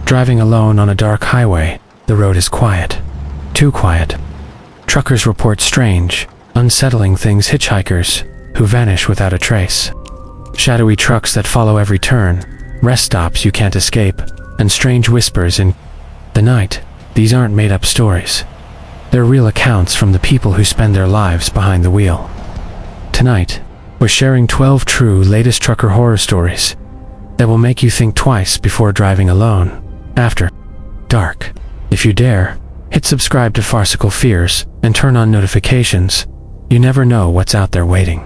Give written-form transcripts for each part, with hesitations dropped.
Driving alone on a dark highway, the road is quiet. Too quiet. Truckers report strange, unsettling things, hitchhikers who vanish without a trace. Shadowy trucks that follow every turn, rest stops you can't escape, and strange whispers in the night. These aren't made-up stories. They're real accounts from the people who spend their lives behind the wheel. Tonight, we're sharing 12 true latest trucker horror stories that will make you think twice before driving alone after dark. If you dare, hit subscribe to Farcical Fears and turn on notifications. You never know what's out there waiting.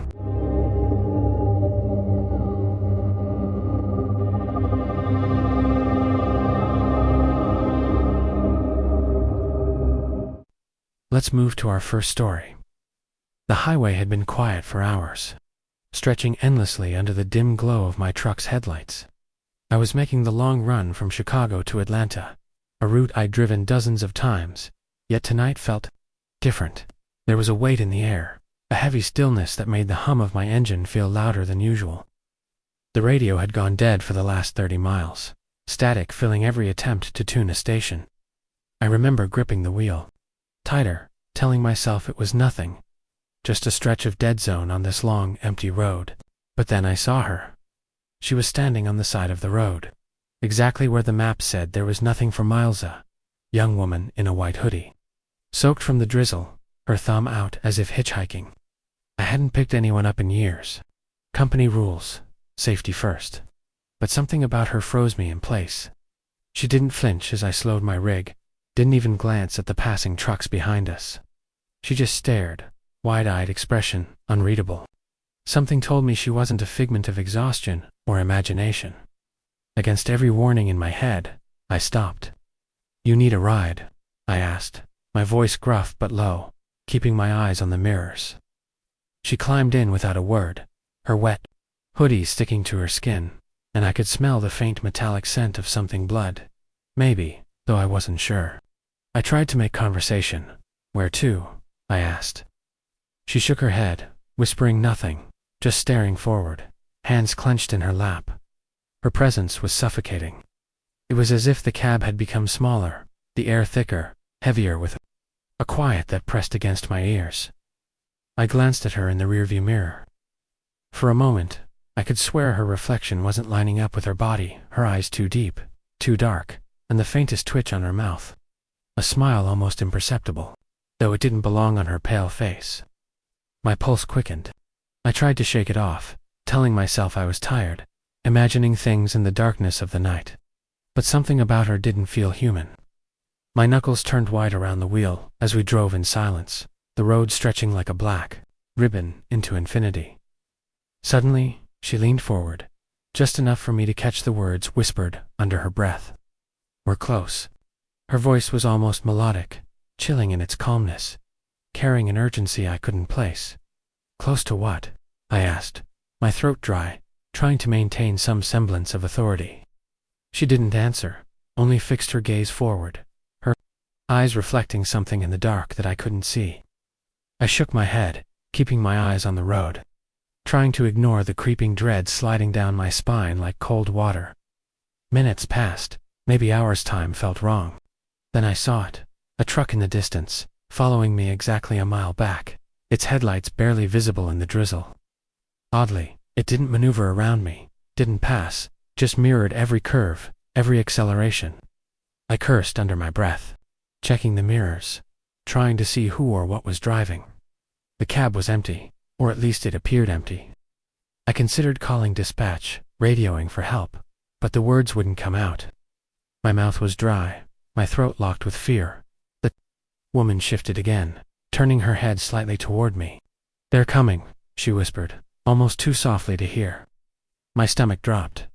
Let's move to our first story. The highway had been quiet for hours, stretching endlessly under the dim glow of my truck's headlights. I was making the long run from Chicago to Atlanta, a route I'd driven dozens of times, yet tonight felt different. There was a weight in the air, a heavy stillness that made the hum of my engine feel louder than usual. The radio had gone dead for the last 30 miles, static filling every attempt to tune a station. I remember gripping the wheel tighter, telling myself it was nothing, just a stretch of dead zone on this long, empty road. But then I saw her. She was standing on the side of the road, exactly where the map said there was nothing for miles. A young woman in a white hoodie, soaked from the drizzle, her thumb out as if hitchhiking. I hadn't picked anyone up in years. Company rules, safety first. But something about her froze me in place. She didn't flinch as I slowed my rig, didn't even glance at the passing trucks behind us. She just stared, wide-eyed expression, unreadable. Something told me she wasn't a figment of exhaustion or imagination. Against every warning in my head, I stopped. "You need a ride?" I asked, my voice gruff but low, keeping my eyes on the mirrors. She climbed in without a word, her wet hoodie sticking to her skin, and I could smell the faint metallic scent of something blood. Maybe, though I wasn't sure. I tried to make conversation. "Where to?" I asked. She shook her head, whispering nothing, just staring forward, hands clenched in her lap. Her presence was suffocating. It was as if the cab had become smaller, the air thicker, heavier, with a quiet that pressed against my ears. I glanced at her in the rearview mirror. For a moment, I could swear her reflection wasn't lining up with her body, her eyes too deep, too dark, and the faintest twitch on her mouth. A smile almost imperceptible, though it didn't belong on her pale face. My pulse quickened. I tried to shake it off, telling myself I was tired, imagining things in the darkness of the night. But something about her didn't feel human. My knuckles turned white around the wheel as we drove in silence, the road stretching like a black ribbon into infinity. Suddenly, she leaned forward, just enough for me to catch the words whispered under her breath. "We're close." Her voice was almost melodic, chilling in its calmness, carrying an urgency I couldn't place. "Close to what?" I asked, my throat dry, trying to maintain some semblance of authority. She didn't answer, only fixed her gaze forward, her eyes reflecting something in the dark that I couldn't see. I shook my head, keeping my eyes on the road, trying to ignore the creeping dread sliding down my spine like cold water. Minutes passed, maybe hours. Time felt wrong. Then I saw it, a truck in the distance, following me exactly a mile back, its headlights barely visible in the drizzle. Oddly, it didn't maneuver around me, didn't pass, just mirrored every curve, every acceleration. I cursed under my breath, checking the mirrors, trying to see who or what was driving. The cab was empty, or at least it appeared empty. I considered calling dispatch, radioing for help, but the words wouldn't come out. My mouth was dry, my throat locked with fear. The woman shifted again, turning her head slightly toward me. "They're coming," she whispered, almost too softly to hear. My stomach dropped.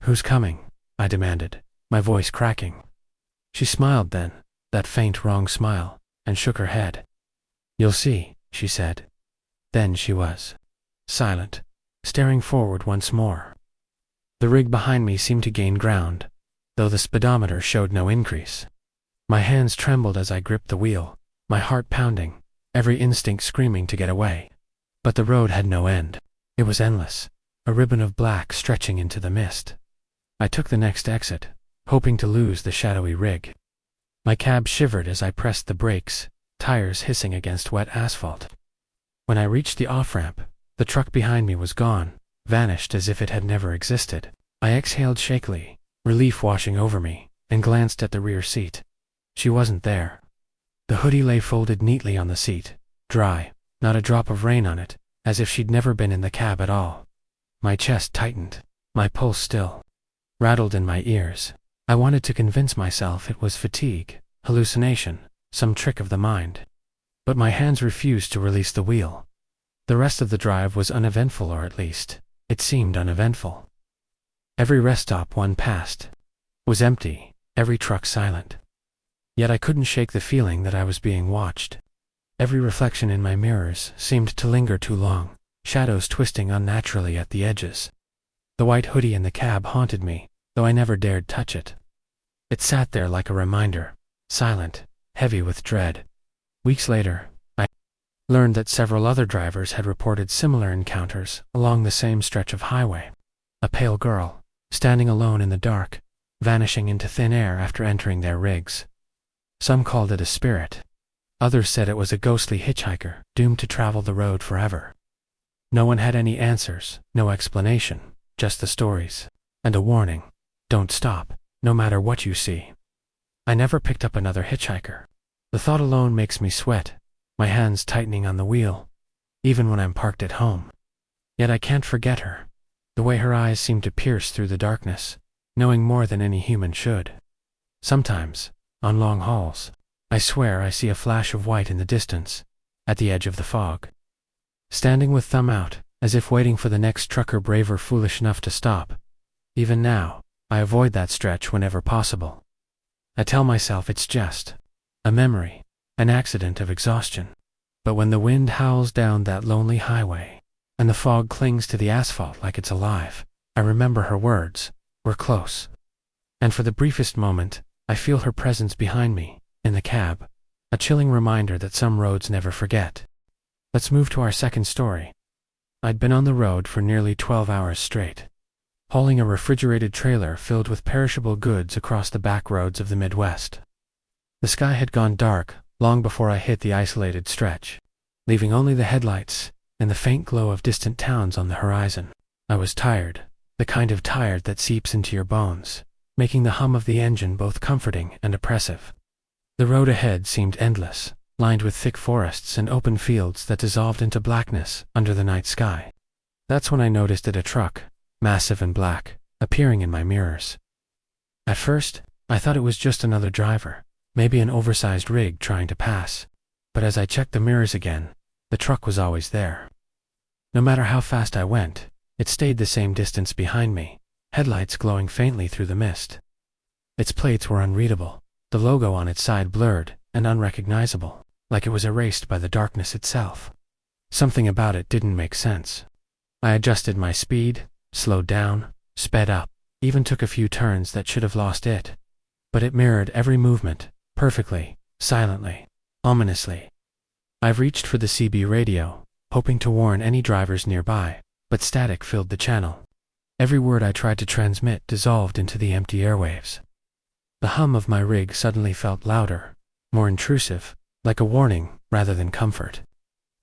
"Who's coming?" I demanded, my voice cracking. She smiled then, that faint wrong smile, and shook her head. "You'll see," she said. Then she was silent, staring forward once more. The rig behind me seemed to gain ground, though the speedometer showed no increase. My hands trembled as I gripped the wheel, my heart pounding, every instinct screaming to get away. But the road had no end. It was endless, a ribbon of black stretching into the mist. I took the next exit, hoping to lose the shadowy rig. My cab shivered as I pressed the brakes, tires hissing against wet asphalt. When I reached the off-ramp, the truck behind me was gone, vanished as if it had never existed. I exhaled shakily, relief washing over me, and glanced at the rear seat. She wasn't there. The hoodie lay folded neatly on the seat, dry, not a drop of rain on it, as if she'd never been in the cab at all. My chest tightened, my pulse still rattled in my ears. I wanted to convince myself it was fatigue, hallucination, some trick of the mind. But my hands refused to release the wheel. The rest of the drive was uneventful, or at least, it seemed uneventful. Every rest stop one passed was empty, every truck silent. Yet I couldn't shake the feeling that I was being watched. Every reflection in my mirrors seemed to linger too long, shadows twisting unnaturally at the edges. The white hoodie in the cab haunted me, though I never dared touch it. It sat there like a reminder, silent, heavy with dread. Weeks later, I learned that several other drivers had reported similar encounters along the same stretch of highway. A pale girl, standing alone in the dark, vanishing into thin air after entering their rigs. Some called it a spirit. Others said it was a ghostly hitchhiker doomed to travel the road forever. No one had any answers, no explanation, just the stories. And a warning: don't stop, no matter what you see. I never picked up another hitchhiker. The thought alone makes me sweat, my hands tightening on the wheel, even when I'm parked at home. Yet I can't forget her, the way her eyes seem to pierce through the darkness, knowing more than any human should. Sometimes, on long hauls, I swear I see a flash of white in the distance, at the edge of the fog. Standing with thumb out, as if waiting for the next trucker brave or foolish enough to stop. Even now, I avoid that stretch whenever possible. I tell myself it's just a memory, an accident of exhaustion. But when the wind howls down that lonely highway, and the fog clings to the asphalt like it's alive, I remember her words: we're close. And for the briefest moment, I feel her presence behind me, in the cab, a chilling reminder that some roads never forget. Let's move to our second story. I'd been on the road for nearly 12 hours straight, hauling a refrigerated trailer filled with perishable goods across the back roads of the Midwest. The sky had gone dark long before I hit the isolated stretch, leaving only the headlights and the faint glow of distant towns on the horizon. I was tired, the kind of tired that seeps into your bones, making the hum of the engine both comforting and oppressive. The road ahead seemed endless, lined with thick forests and open fields that dissolved into blackness under the night sky. That's when I noticed a truck, massive and black, appearing in my mirrors. At first, I thought it was just another driver, maybe an oversized rig trying to pass. But as I checked the mirrors again, the truck was always there. No matter how fast I went, it stayed the same distance behind me, headlights glowing faintly through the mist. Its plates were unreadable, the logo on its side blurred and unrecognizable, like it was erased by the darkness itself. Something about it didn't make sense. I adjusted my speed, slowed down, sped up, even took a few turns that should have lost it. But it mirrored every movement, perfectly, silently, ominously. I've reached for the CB radio, hoping to warn any drivers nearby, but static filled the channel. Every word I tried to transmit dissolved into the empty airwaves. The hum of my rig suddenly felt louder, more intrusive, like a warning rather than comfort.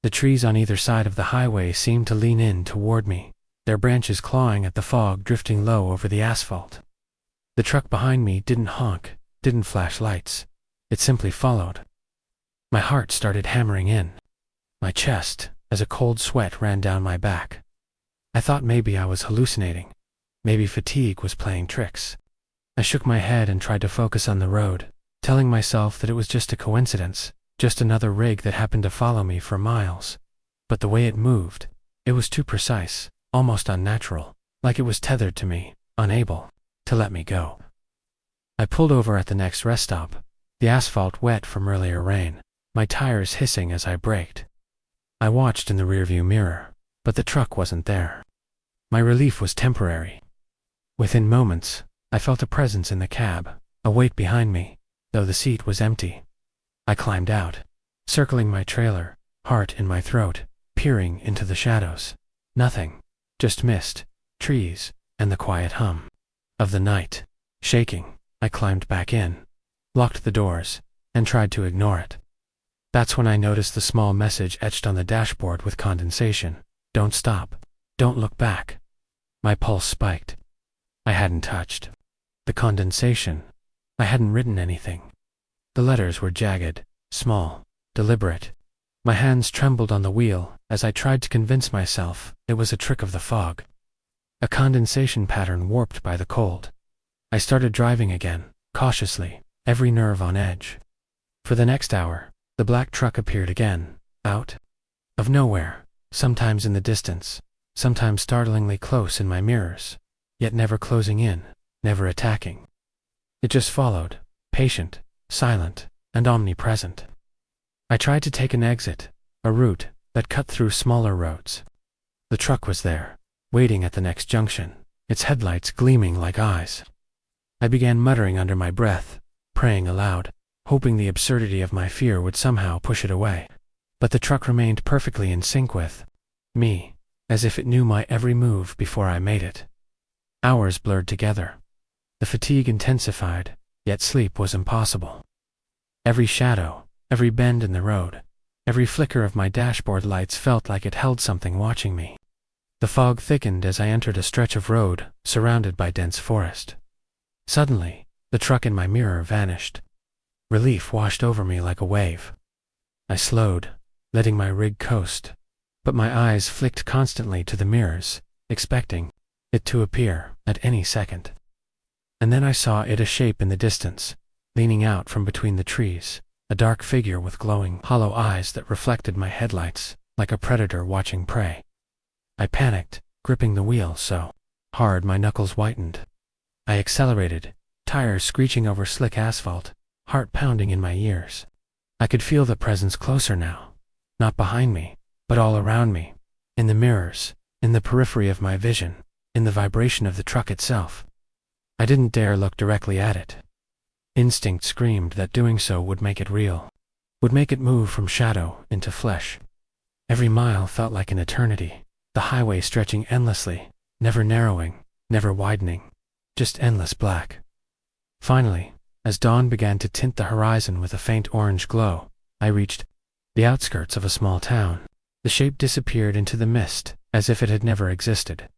The trees on either side of the highway seemed to lean in toward me, their branches clawing at the fog drifting low over the asphalt. The truck behind me didn't honk, didn't flash lights. It simply followed. My heart started hammering in my chest as a cold sweat ran down my back. I thought maybe I was hallucinating. Maybe fatigue was playing tricks. I shook my head and tried to focus on the road, telling myself that it was just a coincidence, just another rig that happened to follow me for miles. But the way it moved, it was too precise, almost unnatural, like it was tethered to me, unable to let me go. I pulled over at the next rest stop, the asphalt wet from earlier rain, my tires hissing as I braked. I watched in the rearview mirror, but the truck wasn't there. My relief was temporary. Within moments, I felt a presence in the cab, a weight behind me, though the seat was empty. I climbed out, circling my trailer, heart in my throat, peering into the shadows. Nothing, just mist, trees, and the quiet hum of the night. Shaking, I climbed back in, locked the doors, and tried to ignore it. That's when I noticed the small message etched on the dashboard with condensation. Don't stop. Don't look back. My pulse spiked. I hadn't touched the condensation. I hadn't written anything. The letters were jagged, small, deliberate. My hands trembled on the wheel as I tried to convince myself it was a trick of the fog. A condensation pattern warped by the cold. I started driving again, cautiously, every nerve on edge. For the next hour, the black truck appeared again, out of nowhere, sometimes in the distance, sometimes startlingly close in my mirrors, yet never closing in, never attacking. It just followed, patient, silent, and omnipresent. I tried to take an exit, a route that cut through smaller roads. The truck was there, waiting at the next junction, its headlights gleaming like eyes. I began muttering under my breath, praying aloud, hoping the absurdity of my fear would somehow push it away. But the truck remained perfectly in sync with me, as if it knew my every move before I made it. Hours blurred together. The fatigue intensified, yet sleep was impossible. Every shadow, every bend in the road, every flicker of my dashboard lights felt like it held something watching me. The fog thickened as I entered a stretch of road surrounded by dense forest. Suddenly, the truck in my mirror vanished. Relief washed over me like a wave. I slowed, letting my rig coast, but my eyes flicked constantly to the mirrors, expecting it to appear at any second. And then I saw it, a shape in the distance, leaning out from between the trees, a dark figure with glowing, hollow eyes that reflected my headlights, like a predator watching prey. I panicked, gripping the wheel so hard my knuckles whitened. I accelerated, tires screeching over slick asphalt, heart pounding in my ears. I could feel the presence closer now, not behind me, but all around me, in the mirrors, in the periphery of my vision, in the vibration of the truck itself. I didn't dare look directly at it. Instinct screamed that doing so would make it real, would make it move from shadow into flesh. Every mile felt like an eternity, the highway stretching endlessly, never narrowing, never widening, just endless black. Finally, as dawn began to tint the horizon with a faint orange glow, I reached the outskirts of a small town. The shape disappeared into the mist, as if it had never existed.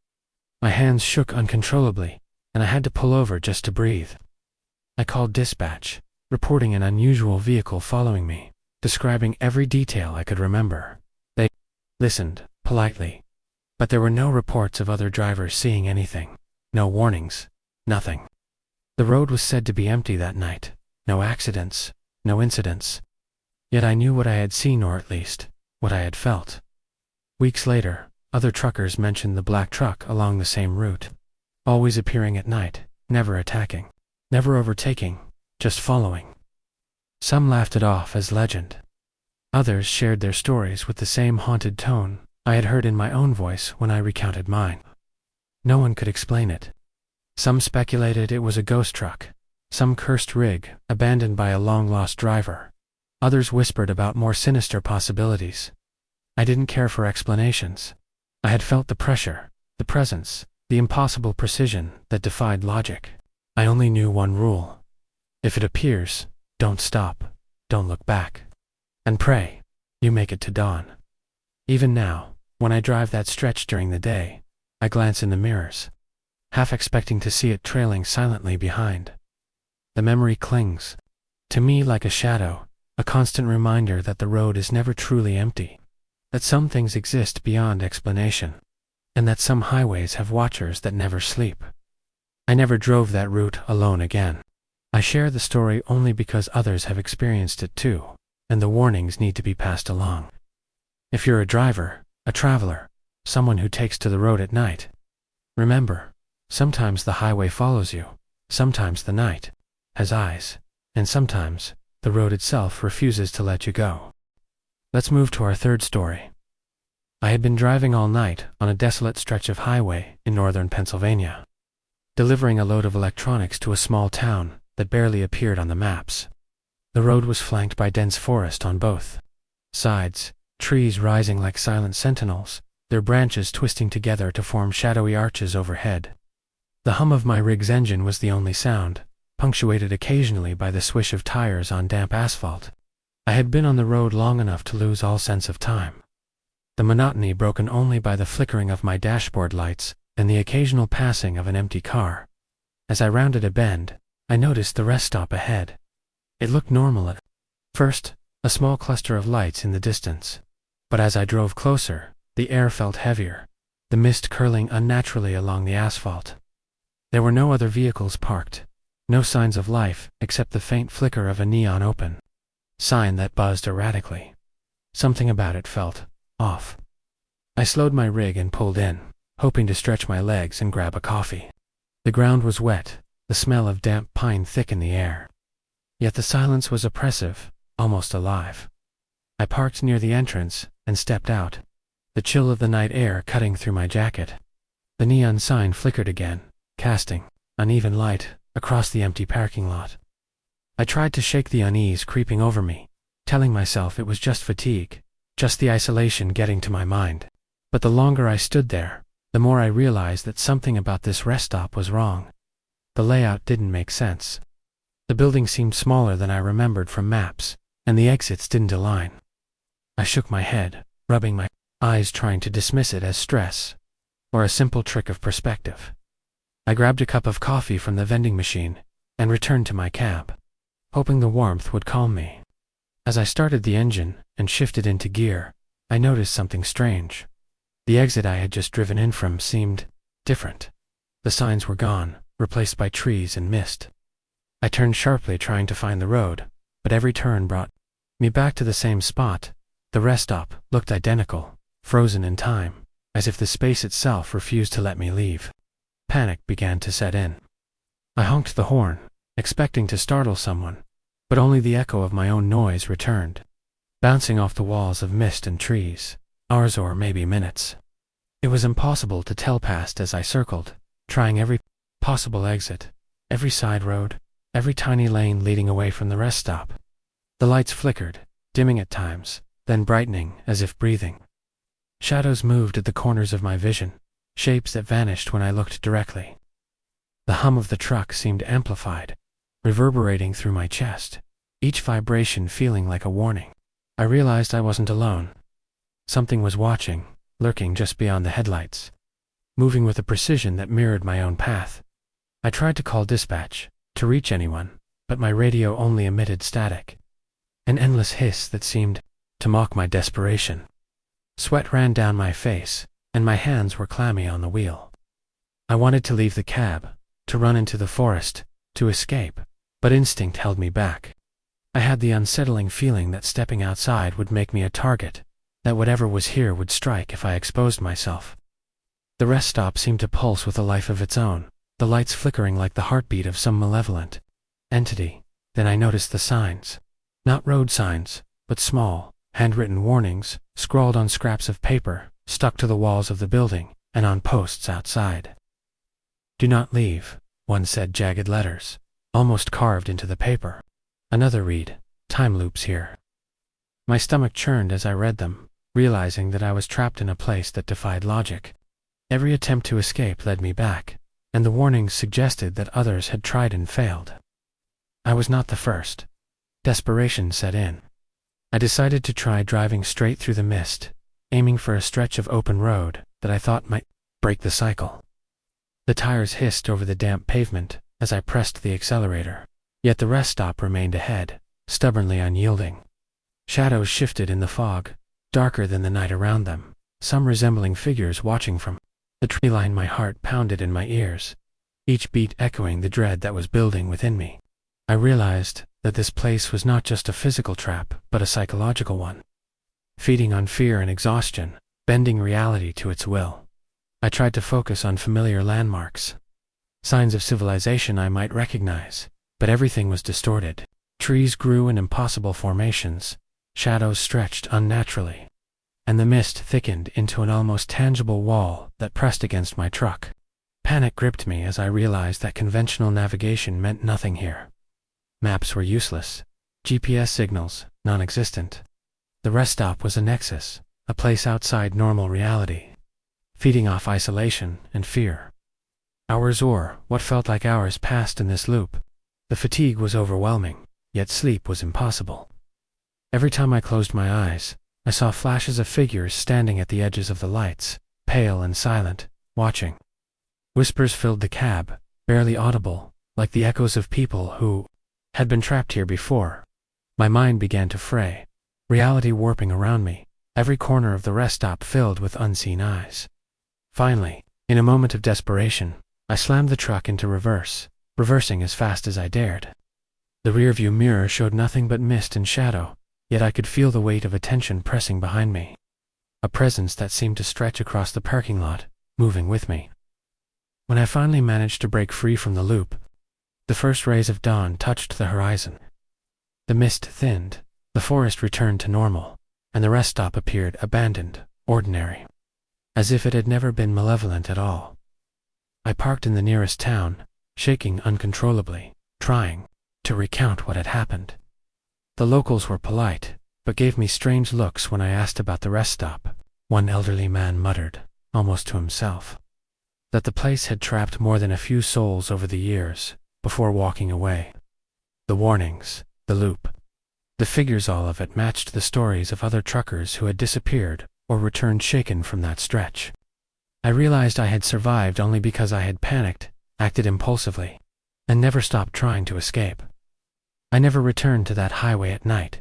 My hands shook uncontrollably, and I had to pull over just to breathe. I called dispatch, reporting an unusual vehicle following me, describing every detail I could remember. They listened, politely, but there were no reports of other drivers seeing anything, no warnings, nothing. The road was said to be empty that night, no accidents, no incidents. Yet I knew what I had seen, or at least, what I had felt. Weeks later, other truckers mentioned the black truck along the same route, always appearing at night, never attacking, never overtaking, just following. Some laughed it off as legend. Others shared their stories with the same haunted tone I had heard in my own voice when I recounted mine. No one could explain it. Some speculated it was a ghost truck, some cursed rig abandoned by a long-lost driver. Others whispered about more sinister possibilities. I didn't care for explanations. I had felt the pressure, the presence, the impossible precision that defied logic. I only knew one rule. If it appears, don't stop, don't look back. And pray you make it to dawn. Even now, when I drive that stretch during the day, I glance in the mirrors, half expecting to see it trailing silently behind. The memory clings to me like a shadow, a constant reminder that the road is never truly empty, that some things exist beyond explanation, and that some highways have watchers that never sleep. I never drove that route alone again. I share the story only because others have experienced it too, and the warnings need to be passed along. If you're a driver, a traveler, someone who takes to the road at night, remember, sometimes the highway follows you, sometimes the night has eyes, and sometimes the road itself refuses to let you go. Let's move to our third story. I had been driving all night on a desolate stretch of highway in northern Pennsylvania, delivering a load of electronics to a small town that barely appeared on the maps. The road was flanked by dense forest on both sides, trees rising like silent sentinels, their branches twisting together to form shadowy arches overhead. The hum of my rig's engine was the only sound, punctuated occasionally by the swish of tires on damp asphalt. I had been on the road long enough to lose all sense of time. The monotony broken only by the flickering of my dashboard lights and the occasional passing of an empty car. As I rounded a bend, I noticed the rest stop ahead. It looked normal at first, a small cluster of lights in the distance. But as I drove closer, the air felt heavier, the mist curling unnaturally along the asphalt. There were no other vehicles parked, no signs of life except the faint flicker of a neon open sign that buzzed erratically. Something about it felt off. I slowed my rig and pulled in, hoping to stretch my legs and grab a coffee. The ground was wet, the smell of damp pine thick in the air. Yet the silence was oppressive, almost alive. I parked near the entrance and stepped out, the chill of the night air cutting through my jacket. The neon sign flickered again, casting uneven light across the empty parking lot. I tried to shake the unease creeping over me, telling myself it was just fatigue, just the isolation getting to my mind. But the longer I stood there, the more I realized that something about this rest stop was wrong. The layout didn't make sense. The building seemed smaller than I remembered from maps, and the exits didn't align. I shook my head, rubbing my eyes trying to dismiss it as stress, or a simple trick of perspective. I grabbed a cup of coffee from the vending machine and returned to my cab, hoping the warmth would calm me. As I started the engine and shifted into gear, I noticed something strange. The exit I had just driven in from seemed different. The signs were gone, replaced by trees and mist. I turned sharply trying to find the road, but every turn brought me back to the same spot. The rest stop looked identical, frozen in time, as if the space itself refused to let me leave. Panic began to set in. I honked the horn, expecting to startle someone, but only the echo of my own noise returned, bouncing off the walls of mist and trees, hours or maybe minutes. It was impossible to tell past as I circled, trying every possible exit, every side road, every tiny lane leading away from the rest stop. The lights flickered, dimming at times, then brightening as if breathing. Shadows moved at the corners of my vision, shapes that vanished when I looked directly. The hum of the truck seemed amplified, reverberating through my chest, each vibration feeling like a warning. I realized I wasn't alone. Something was watching, lurking just beyond the headlights, moving with a precision that mirrored my own path. I tried to call dispatch, to reach anyone, but my radio only emitted static, an endless hiss that seemed to mock my desperation. Sweat ran down my face, and my hands were clammy on the wheel. I wanted to leave the cab, to run into the forest, to escape, but instinct held me back. I had the unsettling feeling that stepping outside would make me a target, that whatever was here would strike if I exposed myself. The rest stop seemed to pulse with a life of its own, the lights flickering like the heartbeat of some malevolent entity. Then I noticed the signs. Not road signs, but small, handwritten warnings, scrawled on scraps of paper, stuck to the walls of the building, and on posts outside. "Do not leave," one said, jagged letters, almost carved into the paper. Another read, "Time loops here." My stomach churned as I read them, realizing that I was trapped in a place that defied logic. Every attempt to escape led me back, and the warnings suggested that others had tried and failed. I was not the first. Desperation set in. I decided to try driving straight through the mist, aiming for a stretch of open road that I thought might break the cycle. The tires hissed over the damp pavement as I pressed the accelerator, yet the rest stop remained ahead, stubbornly unyielding. Shadows shifted in the fog, darker than the night around them, some resembling figures watching from the tree line. My heart pounded in my ears, each beat echoing the dread that was building within me. I realized that this place was not just a physical trap, but a psychological one, feeding on fear and exhaustion, bending reality to its will. I tried to focus on familiar landmarks, signs of civilization I might recognize, but everything was distorted. Trees grew in impossible formations, shadows stretched unnaturally, and the mist thickened into an almost tangible wall that pressed against my truck. Panic gripped me as I realized that conventional navigation meant nothing here. Maps were useless, GPS signals non-existent. The rest stop was a nexus, a place outside normal reality, feeding off isolation and fear. Hours or what felt like hours passed in this loop, The fatigue was overwhelming, yet sleep was impossible. Every time I closed my eyes, I saw flashes of figures standing at the edges of the lights, pale and silent, watching. Whispers filled the cab, barely audible, like the echoes of people who had been trapped here before. My mind began to fray, reality warping around me, every corner of the rest stop filled with unseen eyes. Finally, in a moment of desperation, I slammed the truck into reverse, reversing as fast as I dared. The rearview mirror showed nothing but mist and shadow, yet I could feel the weight of attention pressing behind me. A presence that seemed to stretch across the parking lot, moving with me. When I finally managed to break free from the loop, the first rays of dawn touched the horizon. The mist thinned, the forest returned to normal, and the rest stop appeared abandoned, ordinary, as if it had never been malevolent at all. I parked in the nearest town, shaking uncontrollably, trying to recount what had happened. The locals were polite, but gave me strange looks when I asked about the rest stop. One elderly man muttered, almost to himself, that the place had trapped more than a few souls over the years, before walking away. The warnings, the loop, the figures, all of it matched the stories of other truckers who had disappeared or returned shaken from that stretch. I realized I had survived only because I had panicked, acted impulsively, and never stopped trying to escape. I never returned to that highway at night.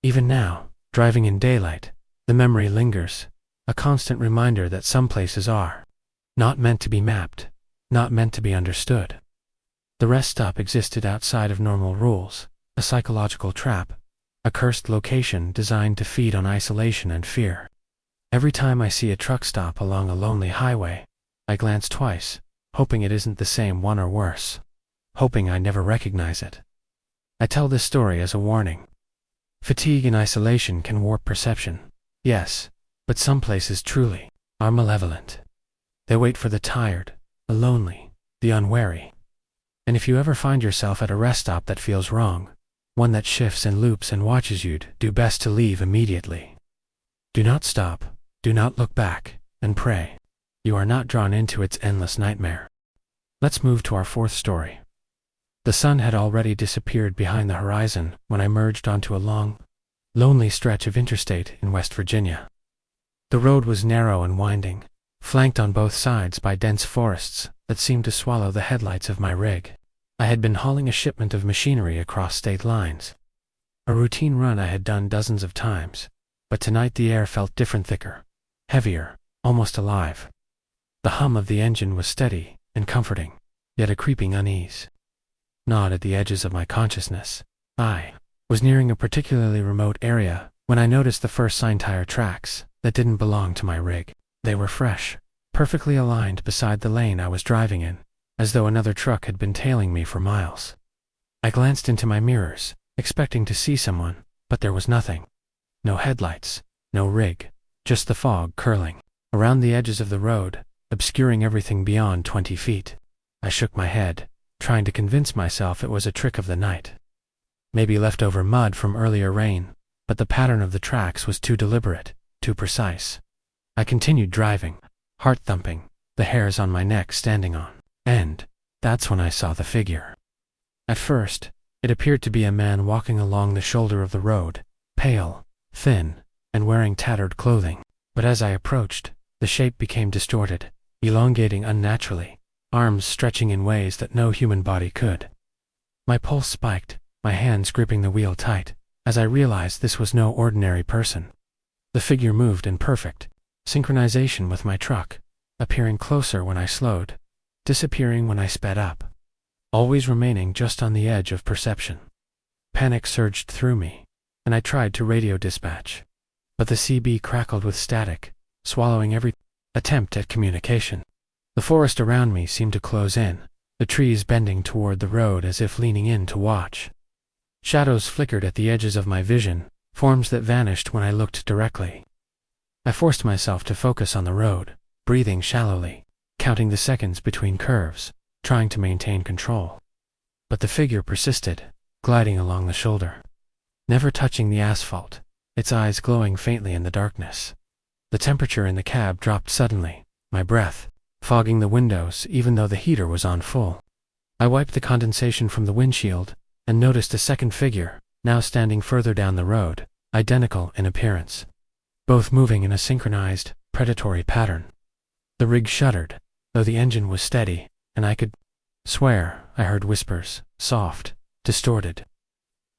Even now, driving in daylight, the memory lingers, a constant reminder that some places are not meant to be mapped, not meant to be understood. The rest stop existed outside of normal rules, a psychological trap, a cursed location designed to feed on isolation and fear. Every time I see a truck stop along a lonely highway, I glance twice, hoping it isn't the same one or worse, hoping I never recognize it. I tell this story as a warning. Fatigue and isolation can warp perception, yes, but some places truly are malevolent. They wait for the tired, the lonely, the unwary. And if you ever find yourself at a rest stop that feels wrong, one that shifts and loops and watches you'd do best to leave immediately. Do not stop, do not look back, and pray you are not drawn into its endless nightmare. Let's move to our fourth story. The sun had already disappeared behind the horizon when I merged onto a long, lonely stretch of interstate in West Virginia. The road was narrow and winding, flanked on both sides by dense forests that seemed to swallow the headlights of my rig. I had been hauling a shipment of machinery across state lines. A routine run I had done dozens of times, but tonight the air felt different, thicker, heavier, almost alive. The hum of the engine was steady and comforting, yet a creeping unease gnawed at the edges of my consciousness. I was nearing a particularly remote area when I noticed the first sign tire tracks that didn't belong to my rig. They were fresh, perfectly aligned beside the lane I was driving in, as though another truck had been tailing me for miles. I glanced into my mirrors, expecting to see someone, but there was nothing. No headlights, no rig, just the fog curling around the edges of the road, obscuring everything beyond 20 feet. I shook my head, trying to convince myself it was a trick of the night. Maybe leftover mud from earlier rain, but the pattern of the tracks was too deliberate, too precise. I continued driving, heart thumping, the hairs on my neck standing on end. That's when I saw the figure. At first, it appeared to be a man walking along the shoulder of the road, pale, thin, and wearing tattered clothing. But as I approached, the shape became distorted, elongating unnaturally, arms stretching in ways that no human body could. My pulse spiked, my hands gripping the wheel tight, as I realized this was no ordinary person. The figure moved in perfect synchronization with my truck, appearing closer when I slowed, disappearing when I sped up, always remaining just on the edge of perception. Panic surged through me, and I tried to radio dispatch, but the CB crackled with static, swallowing every attempt at communication. The forest around me seemed to close in, the trees bending toward the road as if leaning in to watch. Shadows flickered at the edges of my vision, forms that vanished when I looked directly. I forced myself to focus on the road, breathing shallowly, counting the seconds between curves, trying to maintain control. But the figure persisted, gliding along the shoulder, never touching the asphalt, its eyes glowing faintly in the darkness. The temperature in the cab dropped suddenly, my breath fogging the windows even though the heater was on full. I wiped the condensation from the windshield and noticed a second figure, now standing further down the road, identical in appearance, both moving in a synchronized, predatory pattern. The rig shuddered, though the engine was steady, and I could swear I heard whispers, soft, distorted,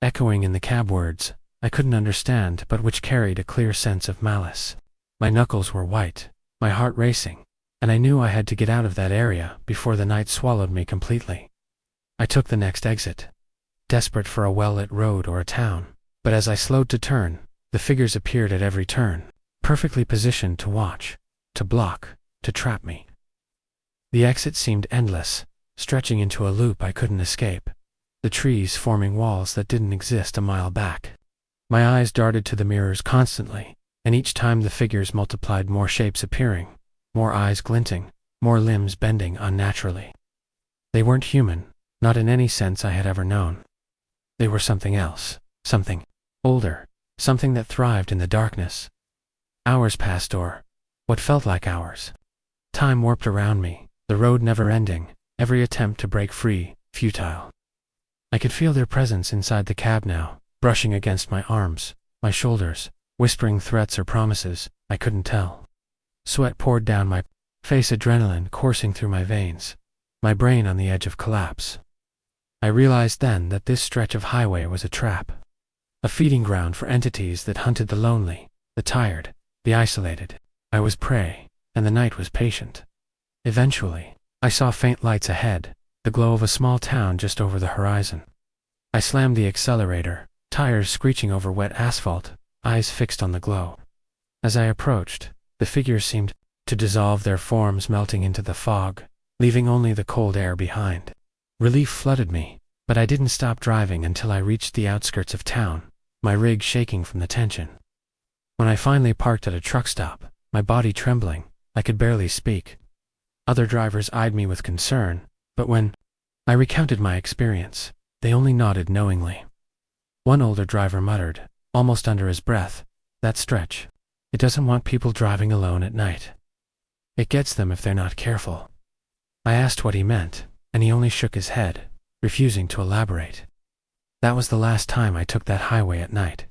echoing in the cab words I couldn't understand but which carried a clear sense of malice. My knuckles were white, my heart racing, and I knew I had to get out of that area before the night swallowed me completely. I took the next exit, desperate for a well-lit road or a town, but as I slowed to turn, the figures appeared at every turn, perfectly positioned to watch, to block, to trap me. The exit seemed endless, stretching into a loop I couldn't escape, the trees forming walls that didn't exist a mile back. My eyes darted to the mirrors constantly, and each time the figures multiplied, more shapes appearing, more eyes glinting, more limbs bending unnaturally. They weren't human, not in any sense I had ever known. They were something else, something older, something that thrived in the darkness. Hours passed, or what felt like hours. Time warped around me, the road never ending, every attempt to break free, futile. I could feel their presence inside the cab now, brushing against my arms, my shoulders, whispering threats or promises, I couldn't tell. Sweat poured down my face, adrenaline coursing through my veins, my brain on the edge of collapse. I realized then that this stretch of highway was a trap, a feeding ground for entities that hunted the lonely, the tired, the isolated. I was prey, and the night was patient. Eventually, I saw faint lights ahead, the glow of a small town just over the horizon. I slammed the accelerator, tires screeching over wet asphalt, eyes fixed on the glow. As I approached, the figures seemed to dissolve, their forms melting into the fog, leaving only the cold air behind. Relief flooded me, but I didn't stop driving until I reached the outskirts of town, my rig shaking from the tension. When I finally parked at a truck stop, my body trembling, I could barely speak. Other drivers eyed me with concern, but when I recounted my experience, they only nodded knowingly. One older driver muttered, almost under his breath, "That stretch. It doesn't want people driving alone at night. It gets them if they're not careful." I asked what he meant, and he only shook his head, refusing to elaborate. That was the last time I took that highway at night.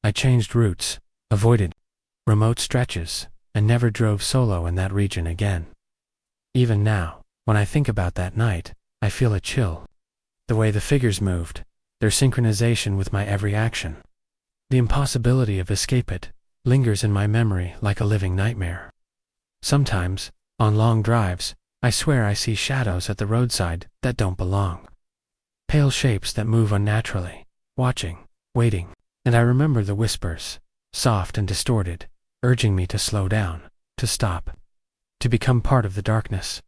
I changed routes, avoided remote stretches, and never drove solo in that region again. Even now, when I think about that night, I feel a chill. The way the figures moved, their synchronization with my every action, the impossibility of escape, it lingers in my memory like a living nightmare. Sometimes, on long drives, I swear I see shadows at the roadside that don't belong. Pale shapes that move unnaturally, watching, waiting, and I remember the whispers, soft and distorted, urging me to slow down, to stop, to become part of the darkness.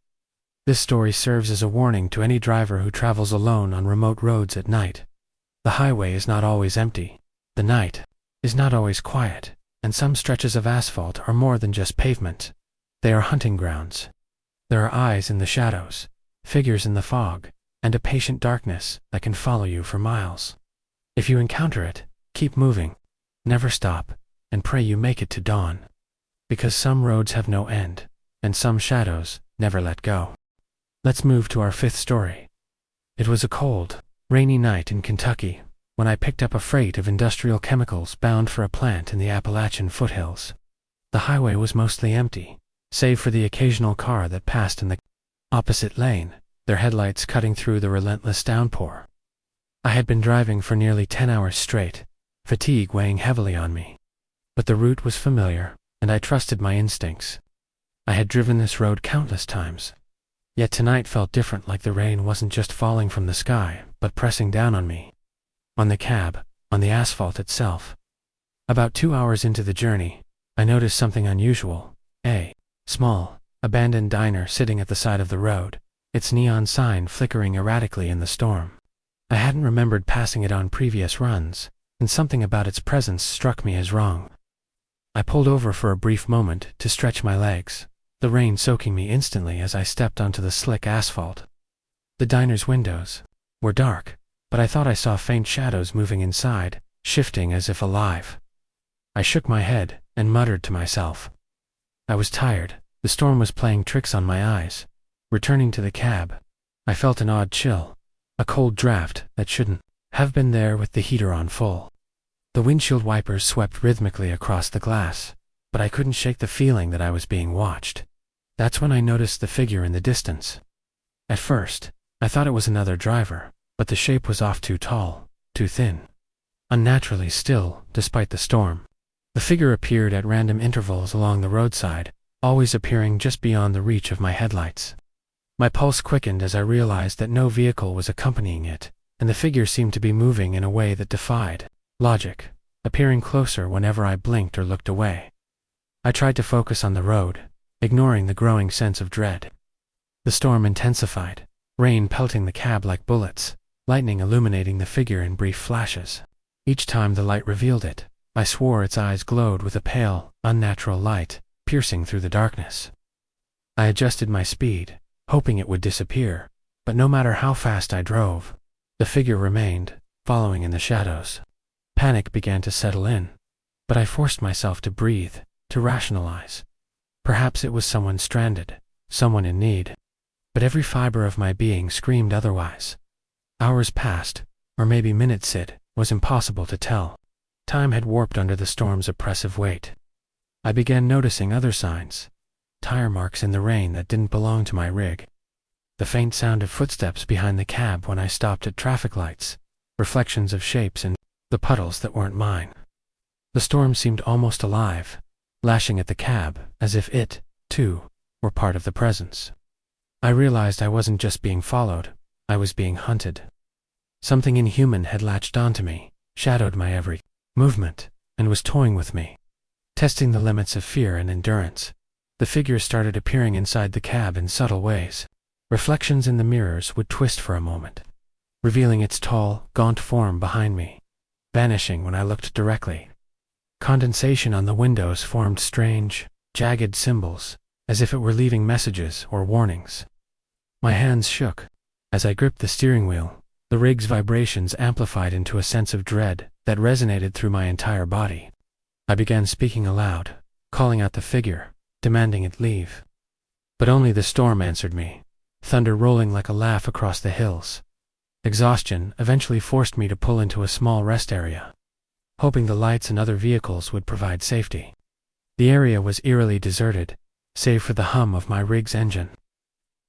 This story serves as a warning to any driver who travels alone on remote roads at night. The highway is not always empty. The night is not always quiet, and some stretches of asphalt are more than just pavement. They are hunting grounds. There are eyes in the shadows, figures in the fog, and a patient darkness that can follow you for miles. If you encounter it, keep moving, never stop, and pray you make it to dawn. Because some roads have no end, and some shadows never let go. Let's move to our fifth story. It was a cold, rainy night in Kentucky when I picked up a freight of industrial chemicals bound for a plant in the Appalachian foothills. The highway was mostly empty, save for the occasional car that passed in the opposite lane, their headlights cutting through the relentless downpour. I had been driving for nearly 10 hours straight, fatigue weighing heavily on me. But the route was familiar, and I trusted my instincts. I had driven this road countless times. Yet tonight felt different, like the rain wasn't just falling from the sky, but pressing down on me. On the cab, on the asphalt itself. About 2 hours into the journey, I noticed something unusual. A small, abandoned diner sitting at the side of the road, its neon sign flickering erratically in the storm. I hadn't remembered passing it on previous runs, and something about its presence struck me as wrong. I pulled over for a brief moment to stretch my legs, the rain soaking me instantly as I stepped onto the slick asphalt. The diner's windows were dark, but I thought I saw faint shadows moving inside, shifting as if alive. I shook my head and muttered to myself. I was tired, the storm was playing tricks on my eyes. Returning to the cab, I felt an odd chill, a cold draft that shouldn't have been there with the heater on full. The windshield wipers swept rhythmically across the glass, but I couldn't shake the feeling that I was being watched. That's when I noticed the figure in the distance. At first, I thought it was another driver, but the shape was off, too tall, too thin, unnaturally still, despite the storm. The figure appeared at random intervals along the roadside, always appearing just beyond the reach of my headlights. My pulse quickened as I realized that no vehicle was accompanying it, and the figure seemed to be moving in a way that defied logic, appearing closer whenever I blinked or looked away. I tried to focus on the road, ignoring the growing sense of dread. The storm intensified, rain pelting the cab like bullets, lightning illuminating the figure in brief flashes. Each time the light revealed it, I swore its eyes glowed with a pale, unnatural light, piercing through the darkness. I adjusted my speed, hoping it would disappear, but no matter how fast I drove, the figure remained, following in the shadows. Panic began to settle in, but I forced myself to breathe, to rationalize. Perhaps it was someone stranded, someone in need. But every fiber of my being screamed otherwise. Hours passed, or maybe minutes. It was impossible to tell. Time had warped under the storm's oppressive weight. I began noticing other signs. Tire marks in the rain that didn't belong to my rig. The faint sound of footsteps behind the cab when I stopped at traffic lights. Reflections of shapes in the puddles that weren't mine. The storm seemed almost alive, lashing at the cab as if it, too, were part of the presence. I realized I wasn't just being followed, I was being hunted. Something inhuman had latched onto me, shadowed my every movement, and was toying with me, testing the limits of fear and endurance. The figure started appearing inside the cab in subtle ways. Reflections in the mirrors would twist for a moment, revealing its tall, gaunt form behind me, vanishing when I looked directly. Condensation on the windows formed strange, jagged symbols, as if it were leaving messages or warnings. My hands shook. As I gripped the steering wheel, the rig's vibrations amplified into a sense of dread that resonated through my entire body. I began speaking aloud, calling out the figure, demanding it leave. But only the storm answered me, thunder rolling like a laugh across the hills. Exhaustion eventually forced me to pull into a small rest area, hoping the lights and other vehicles would provide safety. The area was eerily deserted, save for the hum of my rig's engine.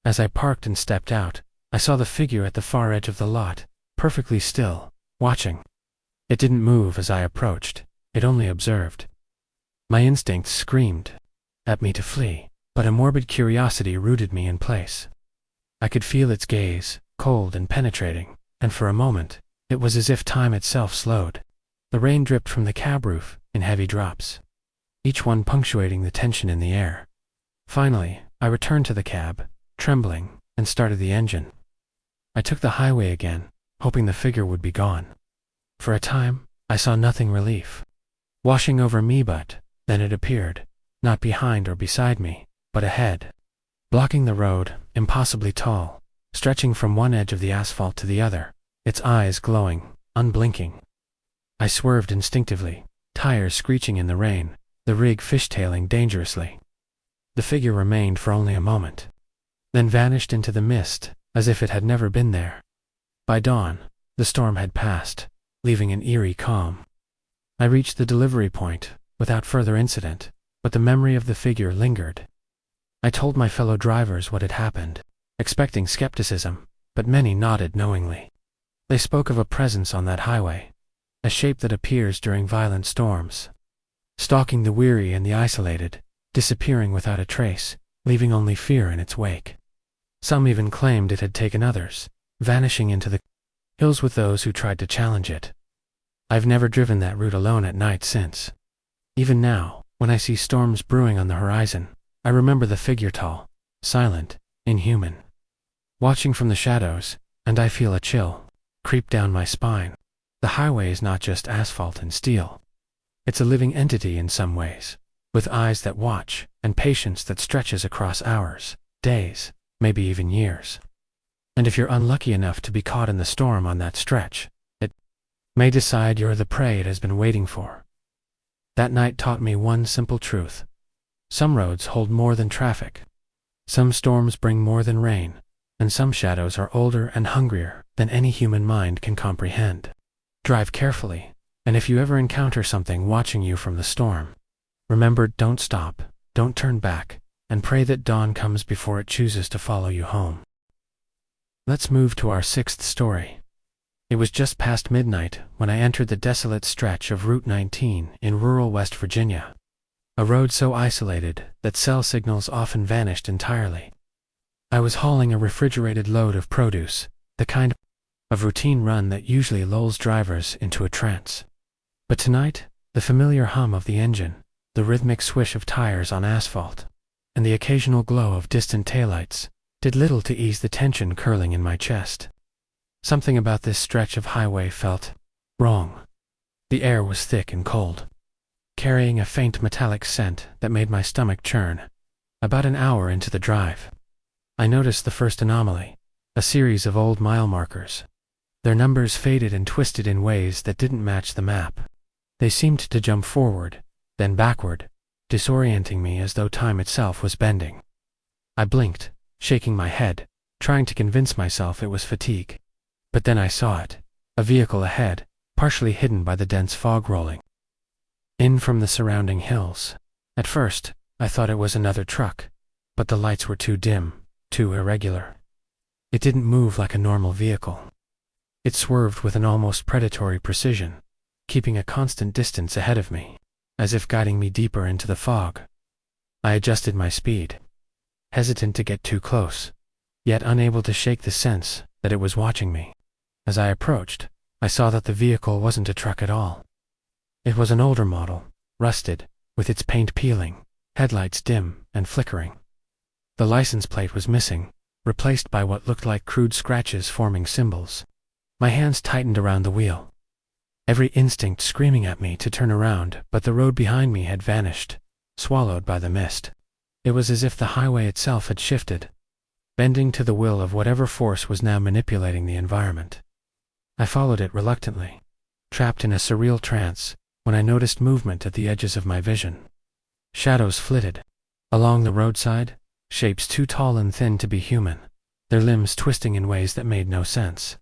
As I parked and stepped out, I saw the figure at the far edge of the lot, perfectly still, watching. It didn't move as I approached, it only observed. My instincts screamed at me to flee, but a morbid curiosity rooted me in place. I could feel its gaze, cold and penetrating, and for a moment, it was as if time itself slowed. The rain dripped from the cab roof in heavy drops, each one punctuating the tension in the air. Finally, I returned to the cab, trembling, and started the engine. I took the highway again, hoping the figure would be gone. For a time, I saw nothing relief washing over me, but then it appeared, not behind or beside me, but ahead, blocking the road, impossibly tall, stretching from one edge of the asphalt to the other, its eyes glowing, unblinking. I swerved instinctively, tires screeching in the rain, the rig fishtailing dangerously. The figure remained for only a moment, then vanished into the mist, as if it had never been there. By dawn, the storm had passed, leaving an eerie calm. I reached the delivery point, without further incident, but the memory of the figure lingered. I told my fellow drivers what had happened, expecting skepticism, but many nodded knowingly. They spoke of a presence on that highway, a shape that appears during violent storms, stalking the weary and the isolated, disappearing without a trace, leaving only fear in its wake. Some even claimed it had taken others, vanishing into the hills with those who tried to challenge it. I've never driven that route alone at night since. Even now, when I see storms brewing on the horizon, I remember the figure tall, silent, inhuman, watching from the shadows, and I feel a chill creep down my spine. The highway is not just asphalt and steel. It's a living entity in some ways, with eyes that watch and patience that stretches across hours, days, maybe even years. And if you're unlucky enough to be caught in the storm on that stretch, it may decide you're the prey it has been waiting for. That night taught me one simple truth. Some roads hold more than traffic. Some storms bring more than rain, and some shadows are older and hungrier than any human mind can comprehend. Drive carefully, and if you ever encounter something watching you from the storm, remember, don't stop, don't turn back, and pray that dawn comes before it chooses to follow you home. Let's move to our sixth story. It was just past midnight when I entered the desolate stretch of Route 19 in rural West Virginia, a road so isolated that cell signals often vanished entirely. I was hauling a refrigerated load of produce, the kind of routine run that usually lulls drivers into a trance. But tonight, the familiar hum of the engine, the rhythmic swish of tires on asphalt, and the occasional glow of distant taillights did little to ease the tension curling in my chest. Something about this stretch of highway felt wrong. The air was thick and cold, carrying a faint metallic scent that made my stomach churn. About an hour into the drive, I noticed the first anomaly, a series of old mile markers. Their numbers faded and twisted in ways that didn't match the map. They seemed to jump forward, then backward, disorienting me as though time itself was bending. I blinked, shaking my head, trying to convince myself it was fatigue. But then I saw it, a vehicle ahead, partially hidden by the dense fog rolling in from the surrounding hills. At first, I thought it was another truck, but the lights were too dim, too irregular. It didn't move like a normal vehicle. It swerved with an almost predatory precision, keeping a constant distance ahead of me, as if guiding me deeper into the fog. I adjusted my speed, hesitant to get too close, yet unable to shake the sense that it was watching me. As I approached, I saw that the vehicle wasn't a truck at all. It was an older model, rusted, with its paint peeling, headlights dim and flickering. The license plate was missing, replaced by what looked like crude scratches forming symbols. My hands tightened around the wheel, every instinct screaming at me to turn around, but the road behind me had vanished, swallowed by the mist. It was as if the highway itself had shifted, bending to the will of whatever force was now manipulating the environment. I followed it reluctantly, trapped in a surreal trance, when I noticed movement at the edges of my vision. Shadows flitted along the roadside, shapes too tall and thin to be human, their limbs twisting in ways that made no sense.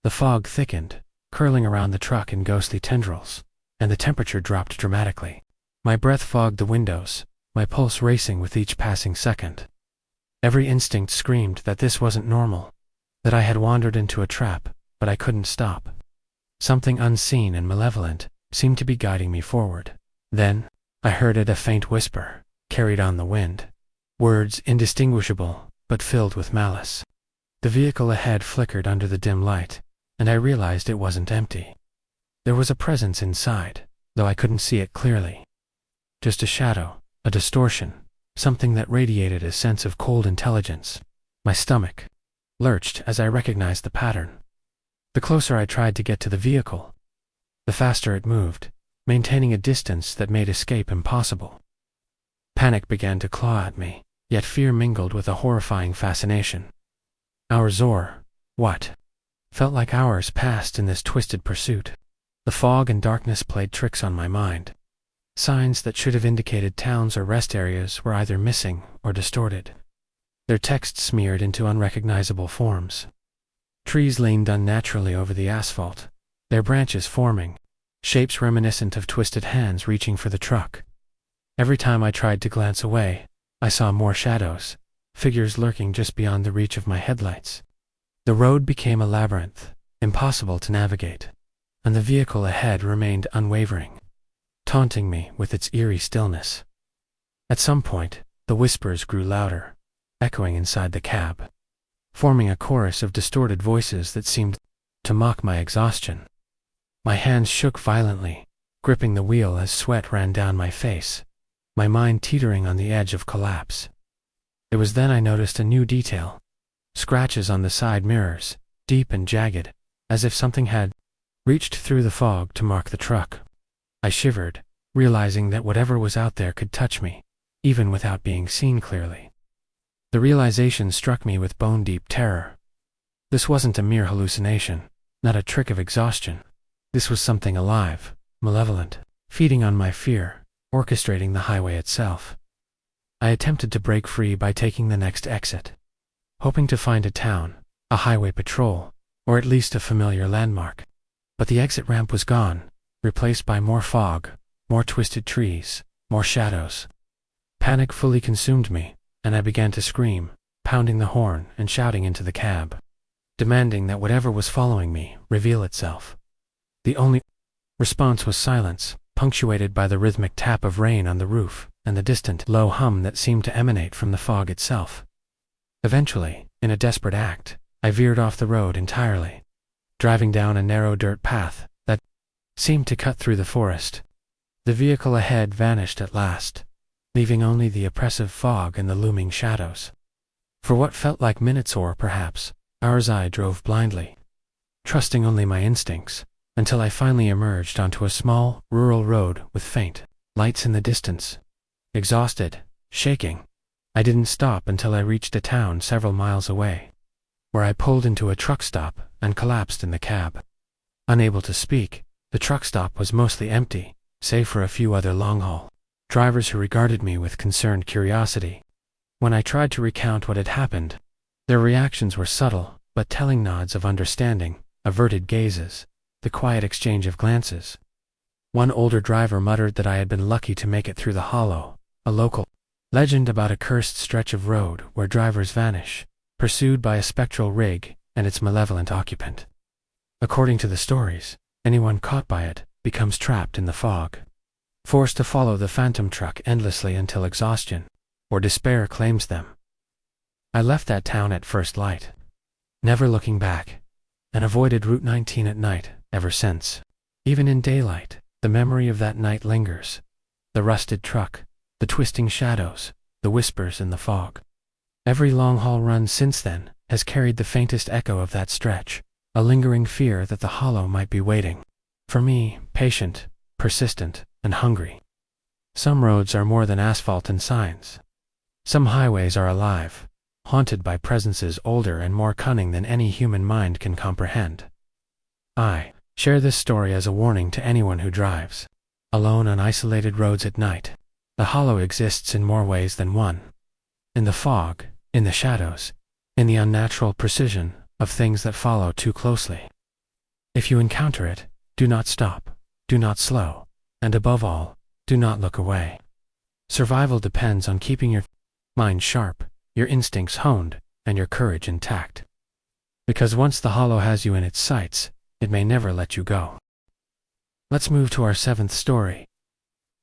The fog thickened, curling around the truck in ghostly tendrils, and the temperature dropped dramatically. My breath fogged the windows, my pulse racing with each passing second. Every instinct screamed that this wasn't normal, that I had wandered into a trap, but I couldn't stop. Something unseen and malevolent seemed to be guiding me forward. Then, I heard it, a faint whisper, carried on the wind. Words indistinguishable, but filled with malice. The vehicle ahead flickered under the dim light, and I realized it wasn't empty. There was a presence inside, though I couldn't see it clearly. Just a shadow, a distortion, something that radiated a sense of cold intelligence. My stomach lurched as I recognized the pattern. The closer I tried to get to the vehicle, the faster it moved, maintaining a distance that made escape impossible. Panic began to claw at me, yet fear mingled with a horrifying fascination. Hours felt like hours passed in this twisted pursuit. The fog and darkness played tricks on my mind. Signs that should have indicated towns or rest areas were either missing or distorted, their text smeared into unrecognizable forms. Trees leaned unnaturally over the asphalt, their branches forming shapes reminiscent of twisted hands reaching for the truck. Every time I tried to glance away, I saw more shadows, figures lurking just beyond the reach of my headlights. The road became a labyrinth, impossible to navigate, and the vehicle ahead remained unwavering, taunting me with its eerie stillness. At some point, the whispers grew louder, echoing inside the cab, forming a chorus of distorted voices that seemed to mock my exhaustion. My hands shook violently, gripping the wheel as sweat ran down my face, my mind teetering on the edge of collapse. It was then I noticed a new detail: scratches on the side mirrors, deep and jagged, as if something had reached through the fog to mark the truck. I shivered, realizing that whatever was out there could touch me, even without being seen clearly. The realization struck me with bone-deep terror. This wasn't a mere hallucination, not a trick of exhaustion. This was something alive, malevolent, feeding on my fear, orchestrating the highway itself. I attempted to break free by taking the next exit, hoping to find a town, a highway patrol, or at least a familiar landmark. But the exit ramp was gone, replaced by more fog, more twisted trees, more shadows. Panic fully consumed me, and I began to scream, pounding the horn and shouting into the cab, demanding that whatever was following me reveal itself. The only response was silence, punctuated by the rhythmic tap of rain on the roof and the distant, low hum that seemed to emanate from the fog itself. Eventually, in a desperate act, I veered off the road entirely, driving down a narrow dirt path that seemed to cut through the forest. The vehicle ahead vanished at last, leaving only the oppressive fog and the looming shadows. For what felt like minutes or, perhaps, hours I drove blindly, trusting only my instincts, until I finally emerged onto a small, rural road with faint lights in the distance. Exhausted, shaking, I didn't stop until I reached a town several miles away, where I pulled into a truck stop and collapsed in the cab. Unable to speak, the truck stop was mostly empty, save for a few other long-haul drivers who regarded me with concerned curiosity. When I tried to recount what had happened, their reactions were subtle, but telling nods of understanding, averted gazes, the quiet exchange of glances. One older driver muttered that I had been lucky to make it through the hollow, a local legend about a cursed stretch of road where drivers vanish, pursued by a spectral rig and its malevolent occupant. According to the stories, anyone caught by it becomes trapped in the fog, forced to follow the phantom truck endlessly until exhaustion or despair claims them. I left that town at first light, never looking back, and avoided Route 19 at night ever since. Even in daylight, the memory of that night lingers. The rusted truck, the twisting shadows, the whispers in the fog. Every long-haul run since then has carried the faintest echo of that stretch, a lingering fear that the hollow might be waiting for me, patient, persistent, and hungry. Some roads are more than asphalt and signs. Some highways are alive, haunted by presences older and more cunning than any human mind can comprehend. I share this story as a warning to anyone who drives alone on isolated roads at night. The hollow exists in more ways than one. In the fog, in the shadows, in the unnatural precision of things that follow too closely. If you encounter it, do not stop, do not slow, and above all, do not look away. Survival depends on keeping your mind sharp, your instincts honed, and your courage intact. Because once the hollow has you in its sights, it may never let you go. Let's move to our 7th story.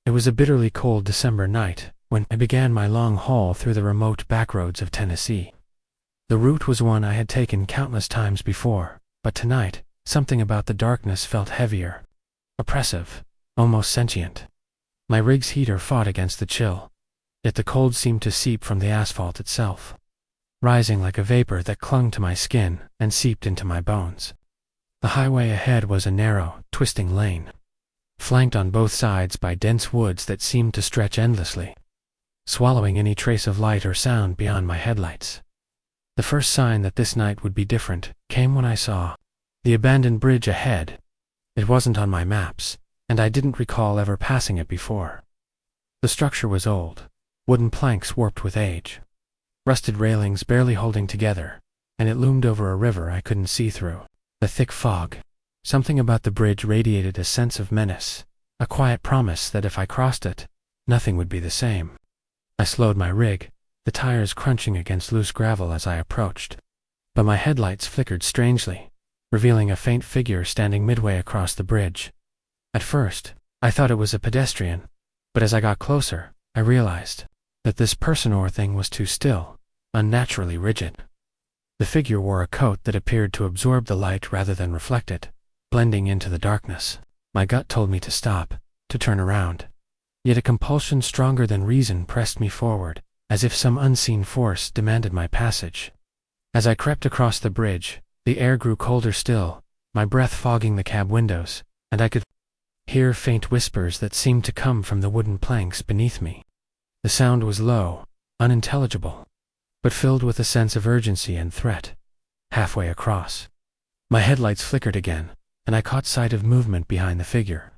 It was a bitterly cold December night when I began my long haul through the remote backroads of Tennessee. The route was one I had taken countless times before, but tonight, something about the darkness felt heavier, oppressive, almost sentient. My rig's heater fought against the chill, yet the cold seemed to seep from the asphalt itself, rising like a vapor that clung to my skin and seeped into my bones. The highway ahead was a narrow, twisting lane, flanked on both sides by dense woods that seemed to stretch endlessly, swallowing any trace of light or sound beyond my headlights. The first sign that this night would be different came when I saw the abandoned bridge ahead. It wasn't on my maps, and I didn't recall ever passing it before. The structure was old, wooden planks warped with age, rusted railings barely holding together, and it loomed over a river I couldn't see through the thick fog. Something about the bridge radiated a sense of menace, a quiet promise that if I crossed it, nothing would be the same. I slowed my rig, the tires crunching against loose gravel as I approached. But my headlights flickered strangely, revealing a faint figure standing midway across the bridge. At first, I thought it was a pedestrian, but as I got closer, I realized that this person or thing was too still, unnaturally rigid. The figure wore a coat that appeared to absorb the light rather than reflect it, blending into the darkness. My gut told me to stop, to turn around. Yet a compulsion stronger than reason pressed me forward, as if some unseen force demanded my passage. As I crept across the bridge, the air grew colder still, my breath fogging the cab windows, and I could hear faint whispers that seemed to come from the wooden planks beneath me. The sound was low, unintelligible, but filled with a sense of urgency and threat. Halfway across, my headlights flickered again, and I caught sight of movement behind the figure.